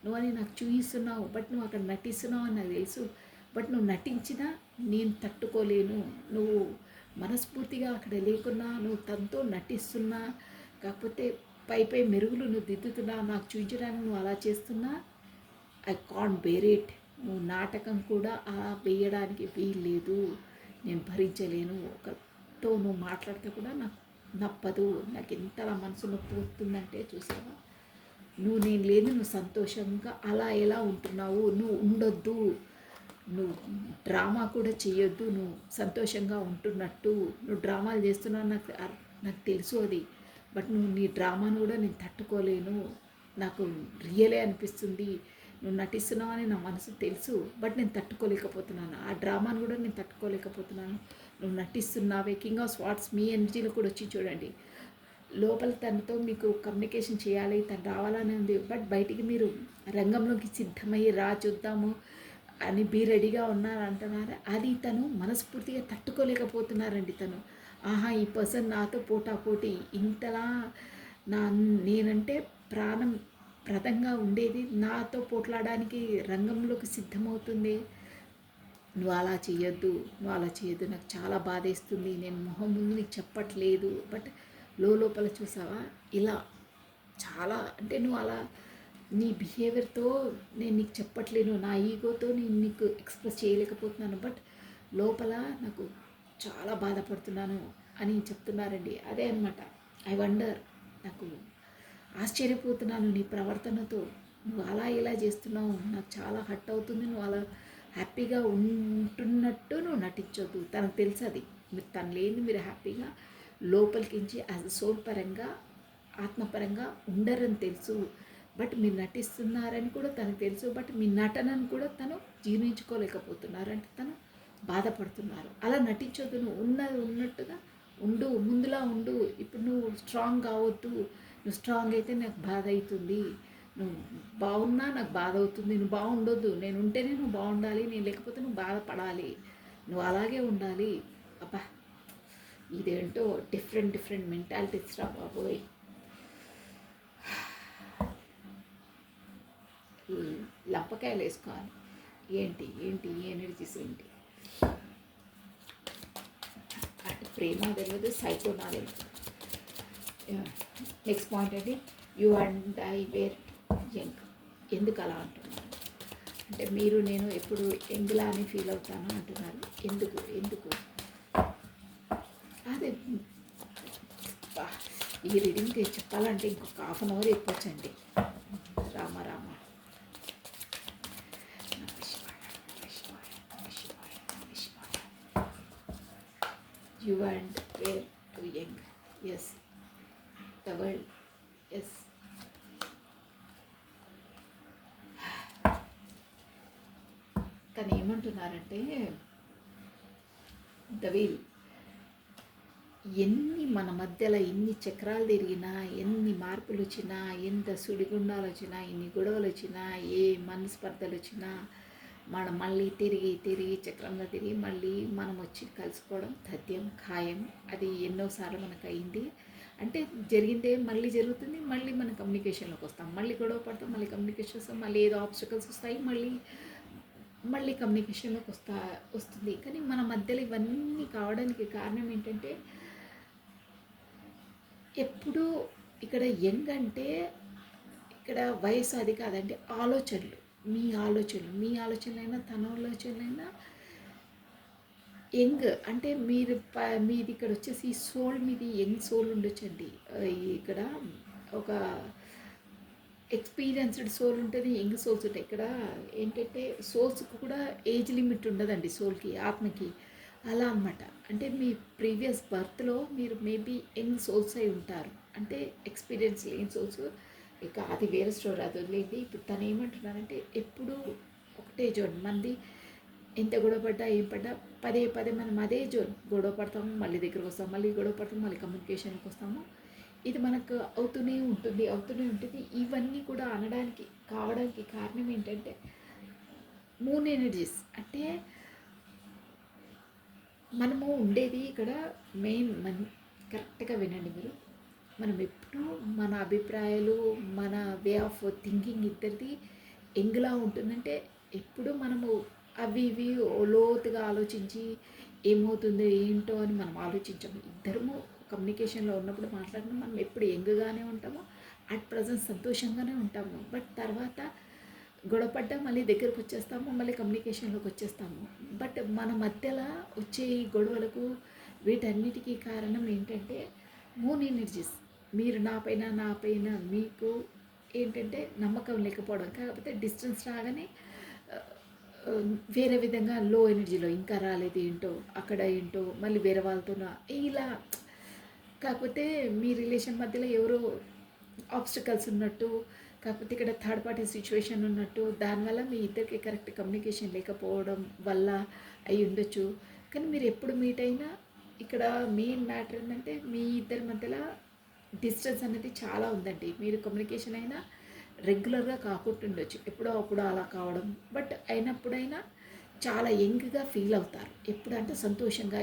నువ్వు అని నాకు చూపిస్తున్నావు, బట్ నువ్వు అక్కడ నటిస్తున్నావు అని నాకు తెలుసు, బట్ నువ్వు నటించినా నేను తట్టుకోలేను. నువ్వు మనస్ఫూర్తిగా అక్కడ లేకున్నా, నువ్వు తనతో నటిస్తున్నా, కాకపోతే పై మెరుగులు నువ్వు దిద్దుతున్నా, నాకు చూపించడానికి నువ్వు అలా చేస్తున్నా, ఐ కాంట్ బేర్ ఇట్. నువ్వు నాటకం కూడా అలా వేయడానికి వీల్లేదు, నేను భరించలేను. ఒకతో నువ్వు మాట్లాడితే కూడా నాకు నప్పదు, నాకు ఎంతలా మనసు నొప్పి వస్తుందంటే చూసావా, నువ్వు నేను లేదు, నువ్వు సంతోషంగా అలా ఎలా ఉంటున్నావు, నువ్వు ఉండొద్దు, నువ్వు డ్రామా కూడా చేయొద్దు, నువ్వు సంతోషంగా ఉంటున్నట్టు నువ్వు డ్రామాలు చేస్తున్నావు, నాకు తెలుసు అది, బట్ నువ్వు నీ డ్రామాను కూడా నేను తట్టుకోలేను, నాకు రియలే అనిపిస్తుంది, నువ్వు నటిస్తున్నావు అని నా మనసు తెలుసు, బట్ నేను తట్టుకోలేకపోతున్నాను, ఆ డ్రామాను కూడా నేను తట్టుకోలేకపోతున్నాను. నువ్వు నటిస్తున్నావే, కింగ్ ఆఫ్ స్వార్డ్స్ మీ ఎనర్జీలో కూడా వచ్చి చూడండి, లోపల తనతో మీకు కమ్యూనికేషన్ చేయాలి, తను రావాలని ఉంది, బట్ బయటికి మీరు రంగంలోకి సిద్ధమయ్యి రా చూద్దాము అని బీ రెడీగా ఉన్నారంటున్నారు. అది తను మనస్ఫూర్తిగా తట్టుకోలేకపోతున్నారండి. తను ఆహా ఈ పర్సన్ నాతో పోటాపోటీ ఇంతలా నేనంటే ప్రాణం ప్రదంగా ఉండేది, నాతో పోట్లాడడానికి రంగంలోకి సిద్ధమవుతుంది, నువ్వు అలా చేయొద్దు, నువ్వు అలా చేయొద్దు, నాకు చాలా బాధేస్తుంది, నేను మొహం ముందు నీకు చెప్పట్లేదు, బట్ లోపల చూసావా ఇలా చాలా అంటే నువ్వు అలా నీ బిహేవియర్తో నేను నీకు చెప్పట్లేను, నా ఈగోతో నేను నీకు ఎక్స్ప్రెస్ చేయలేకపోతున్నాను, బట్ లోపల నాకు చాలా బాధపడుతున్నాను అని చెప్తున్నారండి. అదే అనమాట, ఐ వండర్, నాకు ఆశ్చర్యపోతున్నాను నీ ప్రవర్తనతో, నువ్వు అలా ఇలా చేస్తున్నావు, నాకు చాలా హర్ట్ అవుతుంది, నువ్వు అలా హ్యాపీగా ఉంటున్నట్టు నువ్వు నటించొద్దు. తనకు తెలుసు అది, మీరు తను లేని మీరు హ్యాపీగా లోపలికించి యాజ్ సోల్ పరంగా ఆత్మపరంగా ఉండరని తెలుసు, బట్ మీరు నటిస్తున్నారని కూడా తనకు తెలుసు, బట్ మీ నటనను కూడా తను జీర్ణించుకోలేకపోతున్నారు, అంటే తను బాధపడుతున్నారు. అలా నటించొద్దు, నువ్వు ఉన్నట్టుగా ఉండు, ముందులా ఉండు, ఇప్పుడు నువ్వు స్ట్రాంగ్ కావద్దు, నువ్వు స్ట్రాంగ్ అయితే నాకు బాధ అవుతుంది, నువ్వు బాగున్నా నాకు బాధ అవుతుంది, నువ్వు బాగుండొద్దు, నేను ఉంటేనే నువ్వు బాగుండాలి, నేను లేకపోతే నువ్వు బాధపడాలి, నువ్వు అలాగే ఉండాలి. అబ్బా ఇదేంటో డిఫరెంట్ మెంటాలిటీస్ రా బాబోయ్. లంపకాయలు వేసుకోవాలి, ఏంటి ఎనర్జీస్ ఏంటి అంటే ప్రేమ తెలియదు, సైకో నా తెలియదు. నెక్స్ట్ పాయింట్ అండి, you and I were young. ఎందుకు అలా అంటున్నారు అంటే మీరు నేను ఎప్పుడు యంగ్లా అని ఫీల్ అవుతాను అంటున్నారు. ఎందుకు అదే ఈ రీడింగ్ చెప్పాలంటే ఇంకొక హాఫ్ అన్ అవర్ చెప్పొచ్చండి. Rama you and were too young. Yes, the world. Yes. కానీ ఏమంటున్నారంటే ద వీల్, ఎన్ని మన మధ్యలో ఎన్ని చక్రాలు తిరిగినా, ఎన్ని మార్పులు వచ్చినా, ఎంత సుడిగుండాలు వచ్చినా, ఎన్ని గొడవలు వచ్చినా, ఏ మనస్పర్ధలు వచ్చినా, మనం మళ్ళీ తిరిగి చక్రంగా తిరిగి మళ్ళీ మనం వచ్చి కలుసుకోవడం తథ్యం ఖాయం. అది ఎన్నోసార్లు మనకు అయింది, అంటే జరిగిందే మళ్ళీ జరుగుతుంది, మళ్ళీ మనం కమ్యూనికేషన్లోకి వస్తాం, మళ్ళీ గొడవ పడతాం, మళ్ళీ కమ్యూనికేషన్ వస్తాం, మళ్ళీ ఏదో ఆబ్స్టకల్స్ వస్తాయి, మళ్ళీ కమ్యూనికేషన్లోకి వస్తుంది. కానీ మన మధ్యలో ఇవన్నీ కావడానికి కారణం ఏంటంటే, ఎప్పుడు ఇక్కడ యంగ్ అంటే ఇక్కడ వయసు అది కాదండి, ఆలోచనలు, మీ ఆలోచనలైనా తన ఆలోచనలైనా యంగ్ అంటే మీది ఇక్కడ వచ్చేసి సోల్ మీది యంగ్ సోల్ ఉండొచ్చండి. ఇక్కడ ఒక ఎక్స్పీరియన్స్డ్ సోల్ ఉంటుంది, యంగ్ సోల్స్ ఉంటాయి. ఇక్కడ ఏంటంటే సోల్స్కి కూడా ఏజ్ లిమిట్ ఉండదండి, సోల్కి ఆత్మకి అలా అనమాట. అంటే మీ ప్రీవియస్ బర్త్లో మీరు మేబీ యంగ్ సోల్స్ అయి ఉంటారు, అంటే ఎక్స్పీరియన్స్ లేని సోల్స్. ఇక అది వేరే స్టోరీ, అది వదిలేండి. ఇప్పుడు తను ఏమంటున్నారంటే ఎప్పుడు ఒకటే జోన్ మంది, ఎంత గొడవ పడ్డా ఏం పడ్డా పదే పదే మనం అదే జోన్ గొడవ పడతాము, మళ్ళీ దగ్గరకు వస్తాము, మళ్ళీ గొడవ పడతాము, మళ్ళీ కమ్యూనికేషన్కి వస్తాము. ఇది మనకు అవుతూనే ఉంటుంది. ఇవన్నీ కూడా కావడానికి కారణం ఏంటంటే మూన్ ఎనర్జీస్. అంటే మనము ఉండేది ఇక్కడ కరెక్ట్గా వినండి మీరు. మనం ఎప్పుడూ మన అభిప్రాయాలు, మన వే ఆఫ్ థింకింగ్ ఇద్దరిది ఎంగులా ఉంటుందంటే ఎప్పుడు మనము అవి ఇవి లోతుగా ఆలోచించి ఏమవుతుందో ఏంటో అని మనం ఆలోచించము. ఇద్దరము కమ్యూనికేషన్లో ఉన్నప్పుడు మాట్లాడినా మనం ఎప్పుడు యంగ్గానే ఉంటామో, అట్ ప్రజెంట్ సంతోషంగానే ఉంటాము. బట్ తర్వాత గొడవపడ్డా మళ్ళీ దగ్గరకు వచ్చేస్తాము, మళ్ళీ కమ్యూనికేషన్లోకి వచ్చేస్తాము. బట్ మన మధ్యలో వచ్చే ఈ గొడవలకు వీటన్నిటికీ కారణం ఏంటంటే మూన్ ఎనర్జీస్. మీరు నా పైన మీకు ఏంటంటే నమ్మకం లేకపోవడం. కాకపోతే డిస్టెన్స్ రాగానే వేరే విధంగా లో ఎనర్జీలో ఇంకా రాలేదు ఏంటో, అక్కడ ఏంటో, మళ్ళీ వేరే వాళ్ళతో ఇలా. కాకపోతే మీ రిలేషన్ మధ్యలో ఎవరో ఆబ్స్టికల్స్ ఉన్నట్టు, కాకపోతే ఇక్కడ థర్డ్ పార్టీ సిచ్యువేషన్ ఉన్నట్టు, దానివల్ల మీ ఇద్దరికి కరెక్ట్ కమ్యూనికేషన్ లేకపోవడం వల్ల అయి ఉండొచ్చు. కానీ మీరు ఎప్పుడు మీట్ అయినా ఇక్కడ మెయిన్ మ్యాటర్ ఏంటంటే మీ ఇద్దరి మధ్యలో డిస్టెన్స్ అనేది చాలా ఉందండి. మీరు కమ్యూనికేషన్ అయినా రెగ్యులర్గా కాకుండా ఉండొచ్చు, ఎప్పుడో అప్పుడు అలా కావడం. బట్ అయినప్పుడైనా చాలా యంగ్గా ఫీల్ అవుతారు. ఎప్పుడంటే సంతోషంగా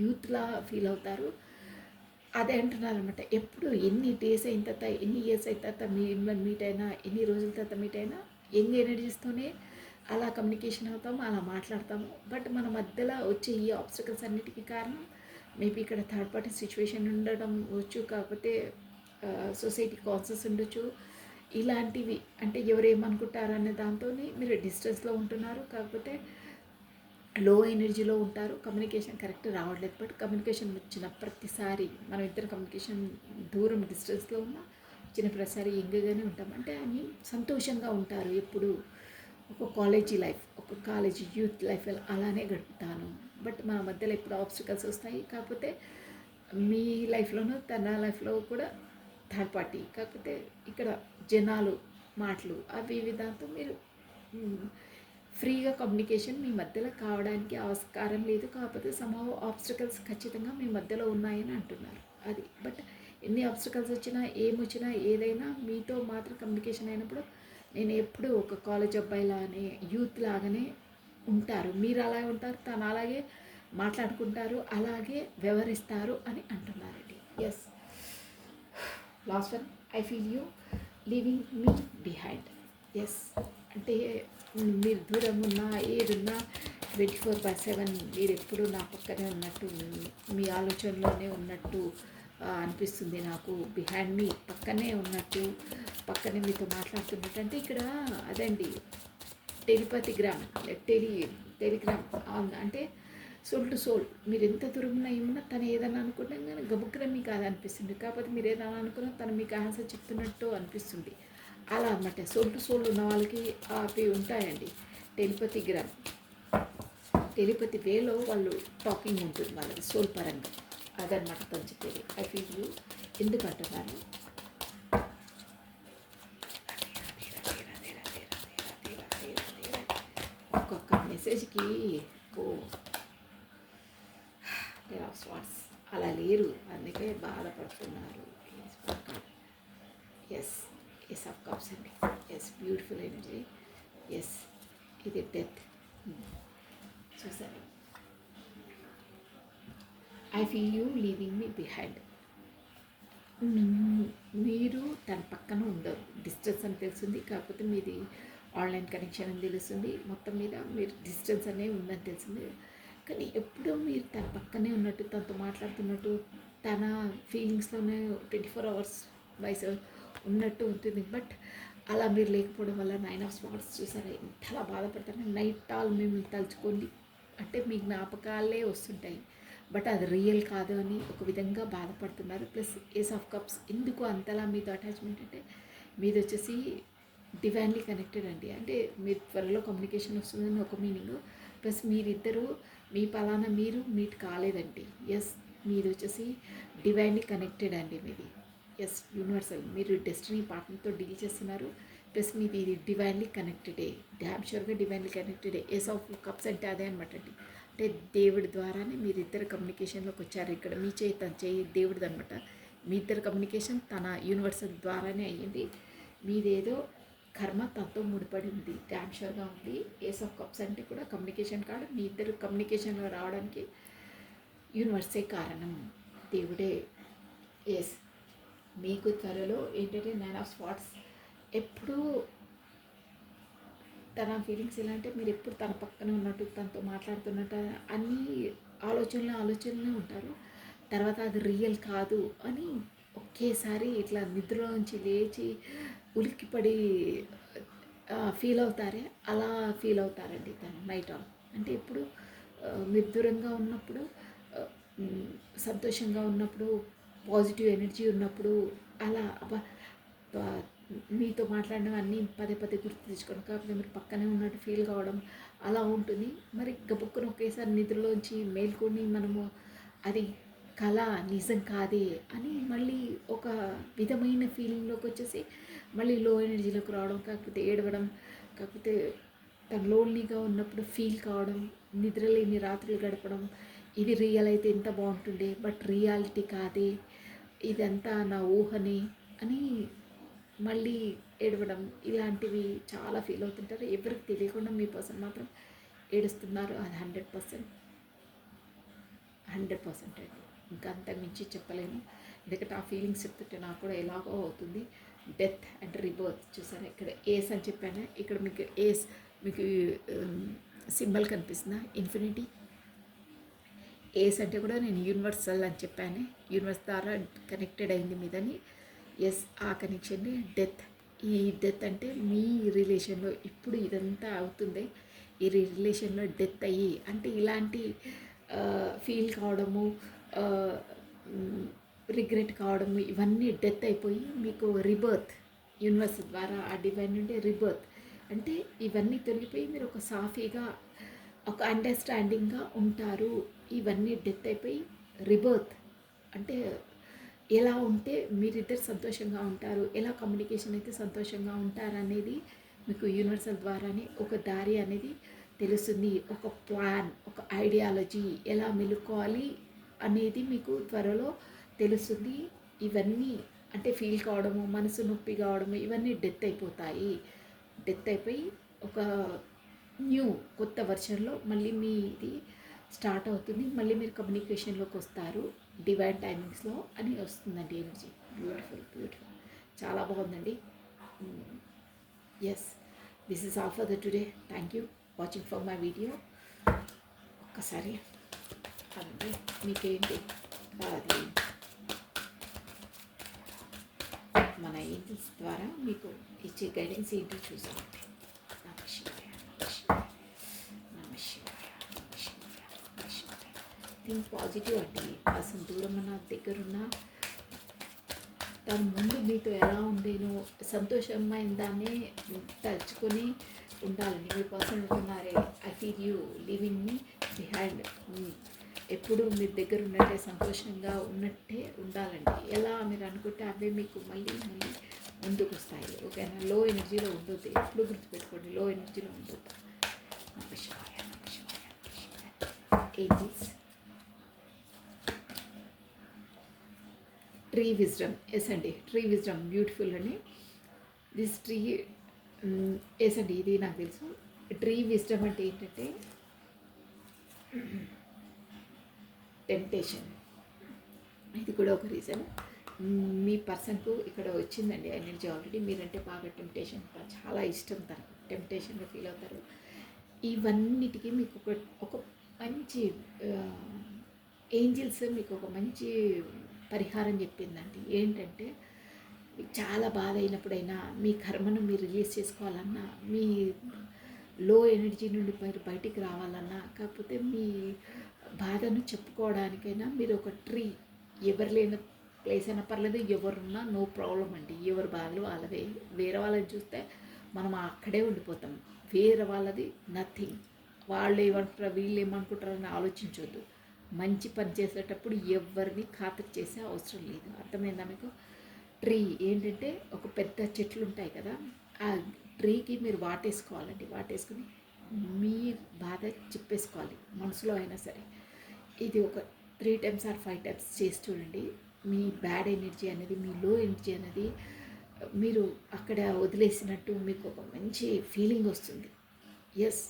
యూత్లా ఫీల్ అవుతారు. అదే అంటున్నారు అనమాట. ఎప్పుడు ఎన్ని డేస్ అయిన తర్వాత, ఎన్ని ఇయర్స్ అయిన తర్వాత మీట్ అయినా, ఎన్ని రోజుల తర్వాత మీట్ అయినా యంగ్ ఎనర్జీస్తోనే అలా కమ్యూనికేషన్ అవుతాము, అలా మాట్లాడతాము. బట్ మన మధ్యలో వచ్చే ఈ ఆబ్స్టకల్స్ అన్నిటికీ కారణం మేబీ ఇక్కడ థర్డ్ పార్టీ సిచ్యువేషన్ ఉండడం వచ్చు, కాకపోతే సొసైటీ కాన్సెస్ ఉండొచ్చు. ఇలాంటివి అంటే ఎవరేమనుకుంటారనే దాంతో మీరు డిస్టెన్స్లో ఉంటున్నారు, కాకపోతే లో ఎనర్జీలో ఉంటారు, కమ్యూనికేషన్ కరెక్ట్ రావట్లేదు. బట్ కమ్యూనికేషన్ వచ్చిన ప్రతిసారి మనం ఇద్దరు కమ్యూనికేషన్ దూరం డిస్టెన్స్లో ఉన్న వచ్చిన ప్రతిసారి యంగ్గానే ఉంటాం. అంటే అని సంతోషంగా ఉంటారు ఎప్పుడు. ఒక కాలేజీ యూత్ లైఫ్ అలానే గడుపుతాను. బట్ మన మధ్యలో ఎప్పుడు ఆబ్స్టికల్స్ వస్తాయి. కాకపోతే మీ లైఫ్లోనూ తన లైఫ్లో కూడా థర్డ్ పార్టీ, కాకపోతే ఇక్కడ జనాలు మాటలు అవి ఇవి దాంతో మీరు ఫ్రీగా కమ్యూనికేషన్ మీ మధ్యలో కావడానికి ఆస్కారం లేదు. కాకపోతే సమ్హౌ ఆబ్స్టికల్స్ ఖచ్చితంగా మీ మధ్యలో ఉన్నాయని అంటున్నారు. అది బట్ ఎన్ని ఆబ్స్టికల్స్ వచ్చినా ఏమొచ్చినా ఏదైనా మీతో మాత్రం కమ్యూనికేషన్ అయినప్పుడు నేను ఎప్పుడు ఒక కాలేజ్ అబ్బాయిలానే యూత్ లాగానే ఉంటారు. మీరు అలాగే ఉంటారు, తను అలాగే మాట్లాడుకుంటారు, అలాగే వ్యవహరిస్తారు అని అంటున్నారండి. Yes, last one, I feel you leaving me behind. Yes, అంటే మీరు దూరం ఉన్నా ఏదున్నా 24/7 మీరు ఎప్పుడు నా పక్కనే ఉన్నట్టు, మీ ఆలోచనలోనే ఉన్నట్టు అనిపిస్తుంది నాకు. బిహైండ్ మీ పక్కనే ఉన్నట్టు, పక్కనే మీతో మాట్లాడుతున్నట్టు. అంటే ఇక్కడ అదండి టెలిగ్రామ్ అంటే సోల్ టు సోల్. మీరు ఎంత దూరం ఉన్నా ఏమన్నా తను ఏదన్నా అనుకుంటే కానీ గబుక్కున మీకు అది అనిపిస్తుంది. కాకపోతే మీరు ఏదైనా అనుకున్నా తను మీకు ఆన్సర్ చెప్తున్నట్టు అనిపిస్తుంది. అలా అన్నమాట. సోల్ టు సోల్ ఉన్న వాళ్ళకి అవి ఉంటాయండి టెలిపతి వేలో వాళ్ళు టాకింగ్ ఉంటుంది వాళ్ళది సోల్ పరంగా. అదనమాట తను చెప్పేది. ఐ ఫీల్ యూ ఎందుకంటున్నాను, ఒక్కొక్క మెసేజ్కి స్వాట్స్ అలా లేరు, అందుకే బాధపడుతున్నారు. ఎస్ ఆఫ్ కప్స్ అండి. Yes, beautiful energy. ఎస్, ఇది డెత్ చూసారు. I feel you leaving me behind. మీరు తన పక్కన ఉండరు, డిస్టెన్స్ అని తెలుస్తుంది. కాకపోతే మీది ఆన్లైన్ కనెక్షన్ అని తెలుస్తుంది. మొత్తం మీద మీరు డిస్టెన్స్ అనే ఉందని తెలిసింది. కానీ ఎప్పుడూ మీరు తన పక్కనే ఉన్నట్టు, తనతో మాట్లాడుతున్నట్టు, తన ఫీలింగ్స్లోనే 24 hours వైస్ ఉన్నట్టు ఉంటుంది. బట్ అలా మీరు లేకపోవడం వల్ల 9 of Swords చూసారా ఎంతలా బాధపడతారు. నైట్ ఆల్ మేము తలుచుకోండి అంటే మీ జ్ఞాపకాలే వస్తుంటాయి, బట్ అది రియల్ కాదు అని ఒక విధంగా బాధపడుతున్నారు. ప్లస్ ఏస్ ఆఫ్ కప్స్ ఎందుకు అంతలా మీతో అటాచ్మెంట్ అంటే మీది వచ్చేసి డివైన్లీ కనెక్టెడ్ అండి. అంటే మీరు త్వరలో కమ్యూనికేషన్ వస్తుందని ఒక మీనింగ్, ప్లస్ మీరిద్దరూ మీ పలానా మీరు మీట్ కాలేదండి. ఎస్, మీది వచ్చేసి డివైన్లీ కనెక్టెడ్ అండి మీది. ఎస్, యూనివర్సల్, మీరు డెస్టినీ పార్ట్నర్తో డీల్ చేస్తున్నారు. ప్లస్ మీది డివైన్లీ కనెక్టెడే, డ్యామ్ షూర్గా డివైన్లీ కనెక్టెడే. ఏస్ ఆఫ్ కప్స్ అంటే అదే అనమాట అండి. అంటే దేవుడి ద్వారానే మీరిద్దరు కమ్యూనికేషన్లోకి వచ్చారు. ఇక్కడ మీ చేయి తన చేయి దేవుడిది అనమాట. మీ ఇద్దరు కమ్యూనికేషన్ తన యూనివర్సల్ ద్వారానే అయ్యింది. మీదేదో కర్మ తనతో ముడిపడి ఉంది, డ్యామ్ షూర్గా ఉంది. ఏస్ ఆఫ్ కప్స్ అంటే కూడా కమ్యూనికేషన్ కార్డు. మీ ఇద్దరు కమ్యూనికేషన్లో రావడానికి యూనివర్సే కారణం, దేవుడే. ఎస్, మీకు త్వరలో ఏంటంటే 9 ఆఫ్ స్పాట్స్. ఎప్పుడూ తన ఫీలింగ్స్ ఎలా అంటే మీరు ఎప్పుడు తన పక్కన ఉన్నట్టు, తనతో మాట్లాడుతున్నట్టు అన్నీ ఆలోచనలే ఉంటారు. తర్వాత అది రియల్ కాదు అని ఒకేసారి ఇట్లా నిద్రలోంచి లేచి ఉలిక్కిపడి ఫీల్ అవుతారే, అలా ఫీల్ అవుతారండి తను నైట్ ఆల్. అంటే ఇప్పుడు మీరు దూరంగా ఉన్నప్పుడు, సంతోషంగా ఉన్నప్పుడు, పాజిటివ్ ఎనర్జీ ఉన్నప్పుడు అలా అబ్బా మీతో మాట్లాడడం అన్నీ పదే పదే గుర్తు తెచ్చుకోవడం, కాకపోతే మీరు పక్కనే ఉన్నట్టు ఫీల్ కావడం అలా ఉంటుంది. మరి గబుక్కున ఒకేసారి నిద్రలోంచి మేల్కొని మనము అది కళ నిజం కాదే అని మళ్ళీ ఒక విధమైన ఫీలింగ్లోకి వచ్చేసి మళ్ళీ లో ఎనర్జీలోకి రావడం, కాకపోతే ఏడవడం, కాకపోతే తను లోన్లీగా ఉన్నప్పుడు ఫీల్ కావడం, నిద్రలేని రాత్రులు గడపడం. ఇది రియల్ అయితే ఎంత బాగుంటుండే, బట్ రియాలిటీ కాదే, ఇదంతా నా ఊహనే అని మళ్ళీ ఏడవడం, ఇలాంటివి చాలా ఫీల్ అవుతుంటారు. ఎవరికి తెలియకుండా మీ పర్సన్ మాత్రం ఏడుస్తున్నారు. అది 100% అండి. ఇంకా అంత మించి చెప్పలేను, ఎందుకంటే ఆ ఫీలింగ్స్ చెప్తుంటే నాకు కూడా ఎలాగో అవుతుంది. డెత్ అండ్ రిబర్త్ చూసారా, ఇక్కడ ఏస్ అని చెప్పాను, ఇక్కడ మీకు ఏస్ మీకు సింబల్ కనిపిస్తుందా, ఇన్ఫినిటీ. ఏస్ అంటే కూడా నేను యూనివర్సల్ అని చెప్పాను, యూనివర్స్ ద్వారా కనెక్టెడ్ అయింది మీదని. ఎస్, ఆ కనెక్షన్. డెత్, ఈ డెత్ అంటే మీ రిలేషన్లో ఇప్పుడు ఇదంతా అవుతుంది, ఈ రిలేషన్లో డెత్ అయ్యి అంటే ఇలాంటి ఫీల్ కావడము, రిగ్రెట్ కావడము, ఇవన్నీ డెత్ అయిపోయి మీకు రిబర్త్ యూనివర్స్ ద్వారా ఆ డివైన్ నుండి రిబర్త్ అంటే ఇవన్నీ తొలగిపోయి మీరు ఒక సాఫీగా ఒక అండర్స్టాండింగ్గా ఉంటారు. ఇవన్నీ డెత్ అయిపోయి రిబర్త్ అంటే ఎలా ఉంటే మీరిద్దరు సంతోషంగా ఉంటారు, ఎలా కమ్యూనికేషన్ అయితే సంతోషంగా ఉంటారు అనేది మీకు యూనివర్సల్ ద్వారానే ఒక దారి అనేది తెలుస్తుంది. ఒక ప్లాన్, ఒక ఐడియాలజీ ఎలా మెలుకోవాలి అనేది మీకు త్వరలో తెలుస్తుంది. ఇవన్నీ అంటే ఫీల్ కావడము, మనసు నొప్పి కావడము, ఇవన్నీ డెత్ అయిపోతాయి. డెత్ అయిపోయి ఒక కొత్త వర్షన్లో మళ్ళీ మీది స్టార్ట్ అవుతుంది. మళ్ళీ మీరు కమ్యూనికేషన్లోకి వస్తారు డివైన్ టైమింగ్స్లో అని వస్తుందండి ఎనర్జీ. బ్యూటిఫుల్, చాలా బాగుందండి. Yes, this is all for the today. Thank you watching for my video. ఒక్కసారి అదే మీకేంటి అది మన ఏంజల్స్ ద్వారా మీకు ఇచ్చే గైడెన్స్ ఏంటో చూసామండి. థింక్ పాజిటివ్ అండి. అసలు దూరం ఉన్న దగ్గరున్న తను ముందు మీతో ఎలా ఉండేనో సంతోషమైన దాన్ని తలుచుకొని ఉండాలండి. మీ పర్సన్ ఉంటున్నారే, I feel you living me behind. ఎప్పుడు మీ దగ్గర ఉన్నట్టే సంతోషంగా ఉన్నట్టే ఉండాలండి. ఎలా మీరు అనుకుంటే అవే మీకు మళ్ళీ ముందుకు వస్తాయి. ఓకేనా, లో ఎనర్జీలో ఉండొద్దు, ఎప్పుడు గుర్తుపెట్టుకోండి, లో ఎనర్జీలో ఉండొద్దు. Angels, tree wisdom. ఎస్ అండి, ట్రీ విజ్డమ్ బ్యూటిఫుల్ అండి. దిస్ ట్రీ ఎస్ అండి, ఇది నాకు తెలుసు. ట్రీ విజ్డమ్ అంటే ఏంటంటే టెంప్టేషన్, ఇది కూడా ఒక రీజన్. మీ పర్సన్కు ఇక్కడ వచ్చిందండి ఎనర్జీ ఆల్రెడీ. మీరంటే బాగా టెంప్టేషన్, చాలా ఇష్టం, తనకు టెంప్టేషన్గా ఫీల్ అవుతారు. ఇవన్నిటికీ మీకు ఒక మంచి ఏంజిల్స్ మీకు ఒక మంచి పరిహారం చెప్పిందండి. ఏంటంటే మీకు చాలా బాధ అయినప్పుడైనా, మీ కర్మను మీరు రిలీజ్ చేసుకోవాలన్నా, మీ లో ఎనర్జీ నుండి మీరు బయటికి రావాలన్నా, కాకపోతే మీ బాధను చెప్పుకోవడానికైనా మీరు ఒక ట్రీ, ఎవరు లేని ప్లేస్ అయినా పర్లేదు, ఎవరున్నా నో ప్రాబ్లం అండి. ఎవరి బాధలు వాళ్ళవే. వేరే వాళ్ళని చూస్తే మనం అక్కడే ఉండిపోతాం. వేరే వాళ్ళది నథింగ్. వాళ్ళు ఏమనుకుంటారు, వీళ్ళు ఏమనుకుంటారు అని ఆలోచించవద్దు. మంచి పని చేసేటప్పుడు ఎవరిని ఖాతరు చేసే అవసరం లేదు. అర్థమైందా మీకు? ట్రీ ఏంటంటే ఒక పెద్ద చెట్లు ఉంటాయి కదా, ఆ ట్రీకి మీరు వాటేసుకోవాలండి. వాటేసుకుని మీ బాధ చెప్పేసుకోవాలి మనసులో అయినా సరే. ఇది ఒక 3 టైమ్స్ ఆర్ 5 టైమ్స్ చేసి చూడండి. మీ బ్యాడ్ ఎనర్జీ అనేది, మీ లో ఎనర్జీ అనేది మీరు అక్కడ వదిలేసినట్టు మీకు ఒక మంచి ఫీలింగ్ వస్తుంది. ఎస్,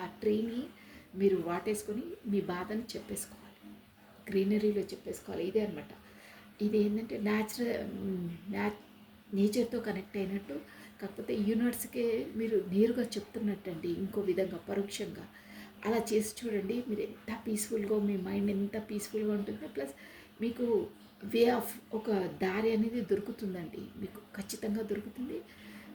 ఆ ట్రీని మీరు వాటేసుకొని మీ బాధను చెప్పేసుకోవాలి, గ్రీనరీలో చెప్పేసుకోవాలి. ఇదే అనమాట. ఇది ఏంటంటే నేచర్తో కనెక్ట్ అయినట్టు, కాకపోతే యూనివర్స్కే మీరు నేరుగా చెప్తున్నట్టండి, ఇంకో విధంగా పరోక్షంగా. అలా చేసి చూడండి. మీరు ఎంత పీస్ఫుల్గా, మీ మైండ్ ఎంత పీస్ఫుల్గా ఉంటుంది. ప్లస్ మీకు వే ఆఫ్ ఒక దారి అనేది దొరుకుతుందండి, మీకు ఖచ్చితంగా దొరుకుతుంది.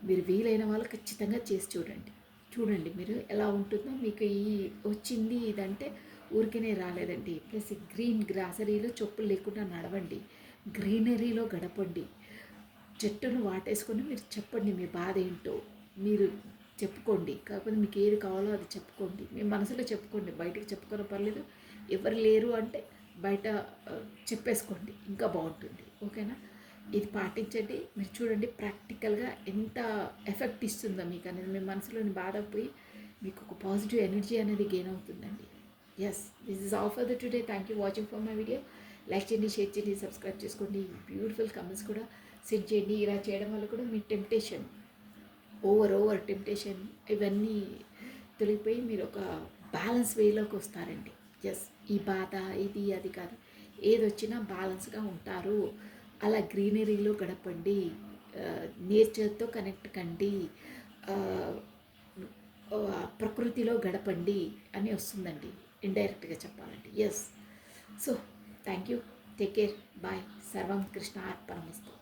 మీరు వీలైన వాళ్ళు ఖచ్చితంగా చేసి చూడండి. చూడండి మీరు ఎలా ఉంటుందో. మీకు ఈ వచ్చింది ఇదంటే ఊరికనే రాలేదండి. ప్లస్ గ్రీన్ గ్రాసరీలో చెప్పులు లేకుండా నడవండి, గ్రీనరీలో గడపండి. చెట్టును వాటేసుకొని మీరు చెప్పండి మీ బాధ ఏంటో మీరు చెప్పుకోండి. కాకపోతే మీకు ఏది కావాలో అది చెప్పుకోండి. మీ మనసులో చెప్పుకోండి, బయటకు చెప్పుకోని పర్లేదు. ఎవరు లేరు అంటే బయట చెప్పేసుకోండి, ఇంకా బాగుంటుంది. ఓకేనా? ఇది పాటించండి. మీరు చూడండి ప్రాక్టికల్గా ఎంత ఎఫెక్ట్ ఇస్తుందో మీకు అనేది. మీ మనసులోని బాధ పోయి మీకు ఒక పాజిటివ్ ఎనర్జీ అనేది గెయిన్ అవుతుందండి. Yes, this is all for the today. Thank you watching for my video. Like చేయండి, షేర్ చేయండి, సబ్స్క్రైబ్ చేసుకోండి. బ్యూటిఫుల్ కమెంట్స్ కూడా సెండ్ చేయండి. ఇలా చేయడం వల్ల కూడా మీ టెంప్టేషన్, ఓవర్ టెంప్టేషన్ ఇవన్నీ తొలగిపోయి మీరు ఒక బ్యాలెన్స్ వేలోకి వస్తారండి. ఎస్, ఈ బాధ ఇది అది కాదు, ఏది వచ్చినా బ్యాలెన్స్గా ఉంటారు. అలా గ్రీనరీలో గడపండి, నేచర్తో కనెక్ట్ కండి, ప్రకృతిలో గడపండి అని వస్తుందండి, ఇండైరెక్ట్గా చెప్పాలండి. Yes, so thank you, take care, bye. సర్వం కృష్ణ అర్పణమస్తు.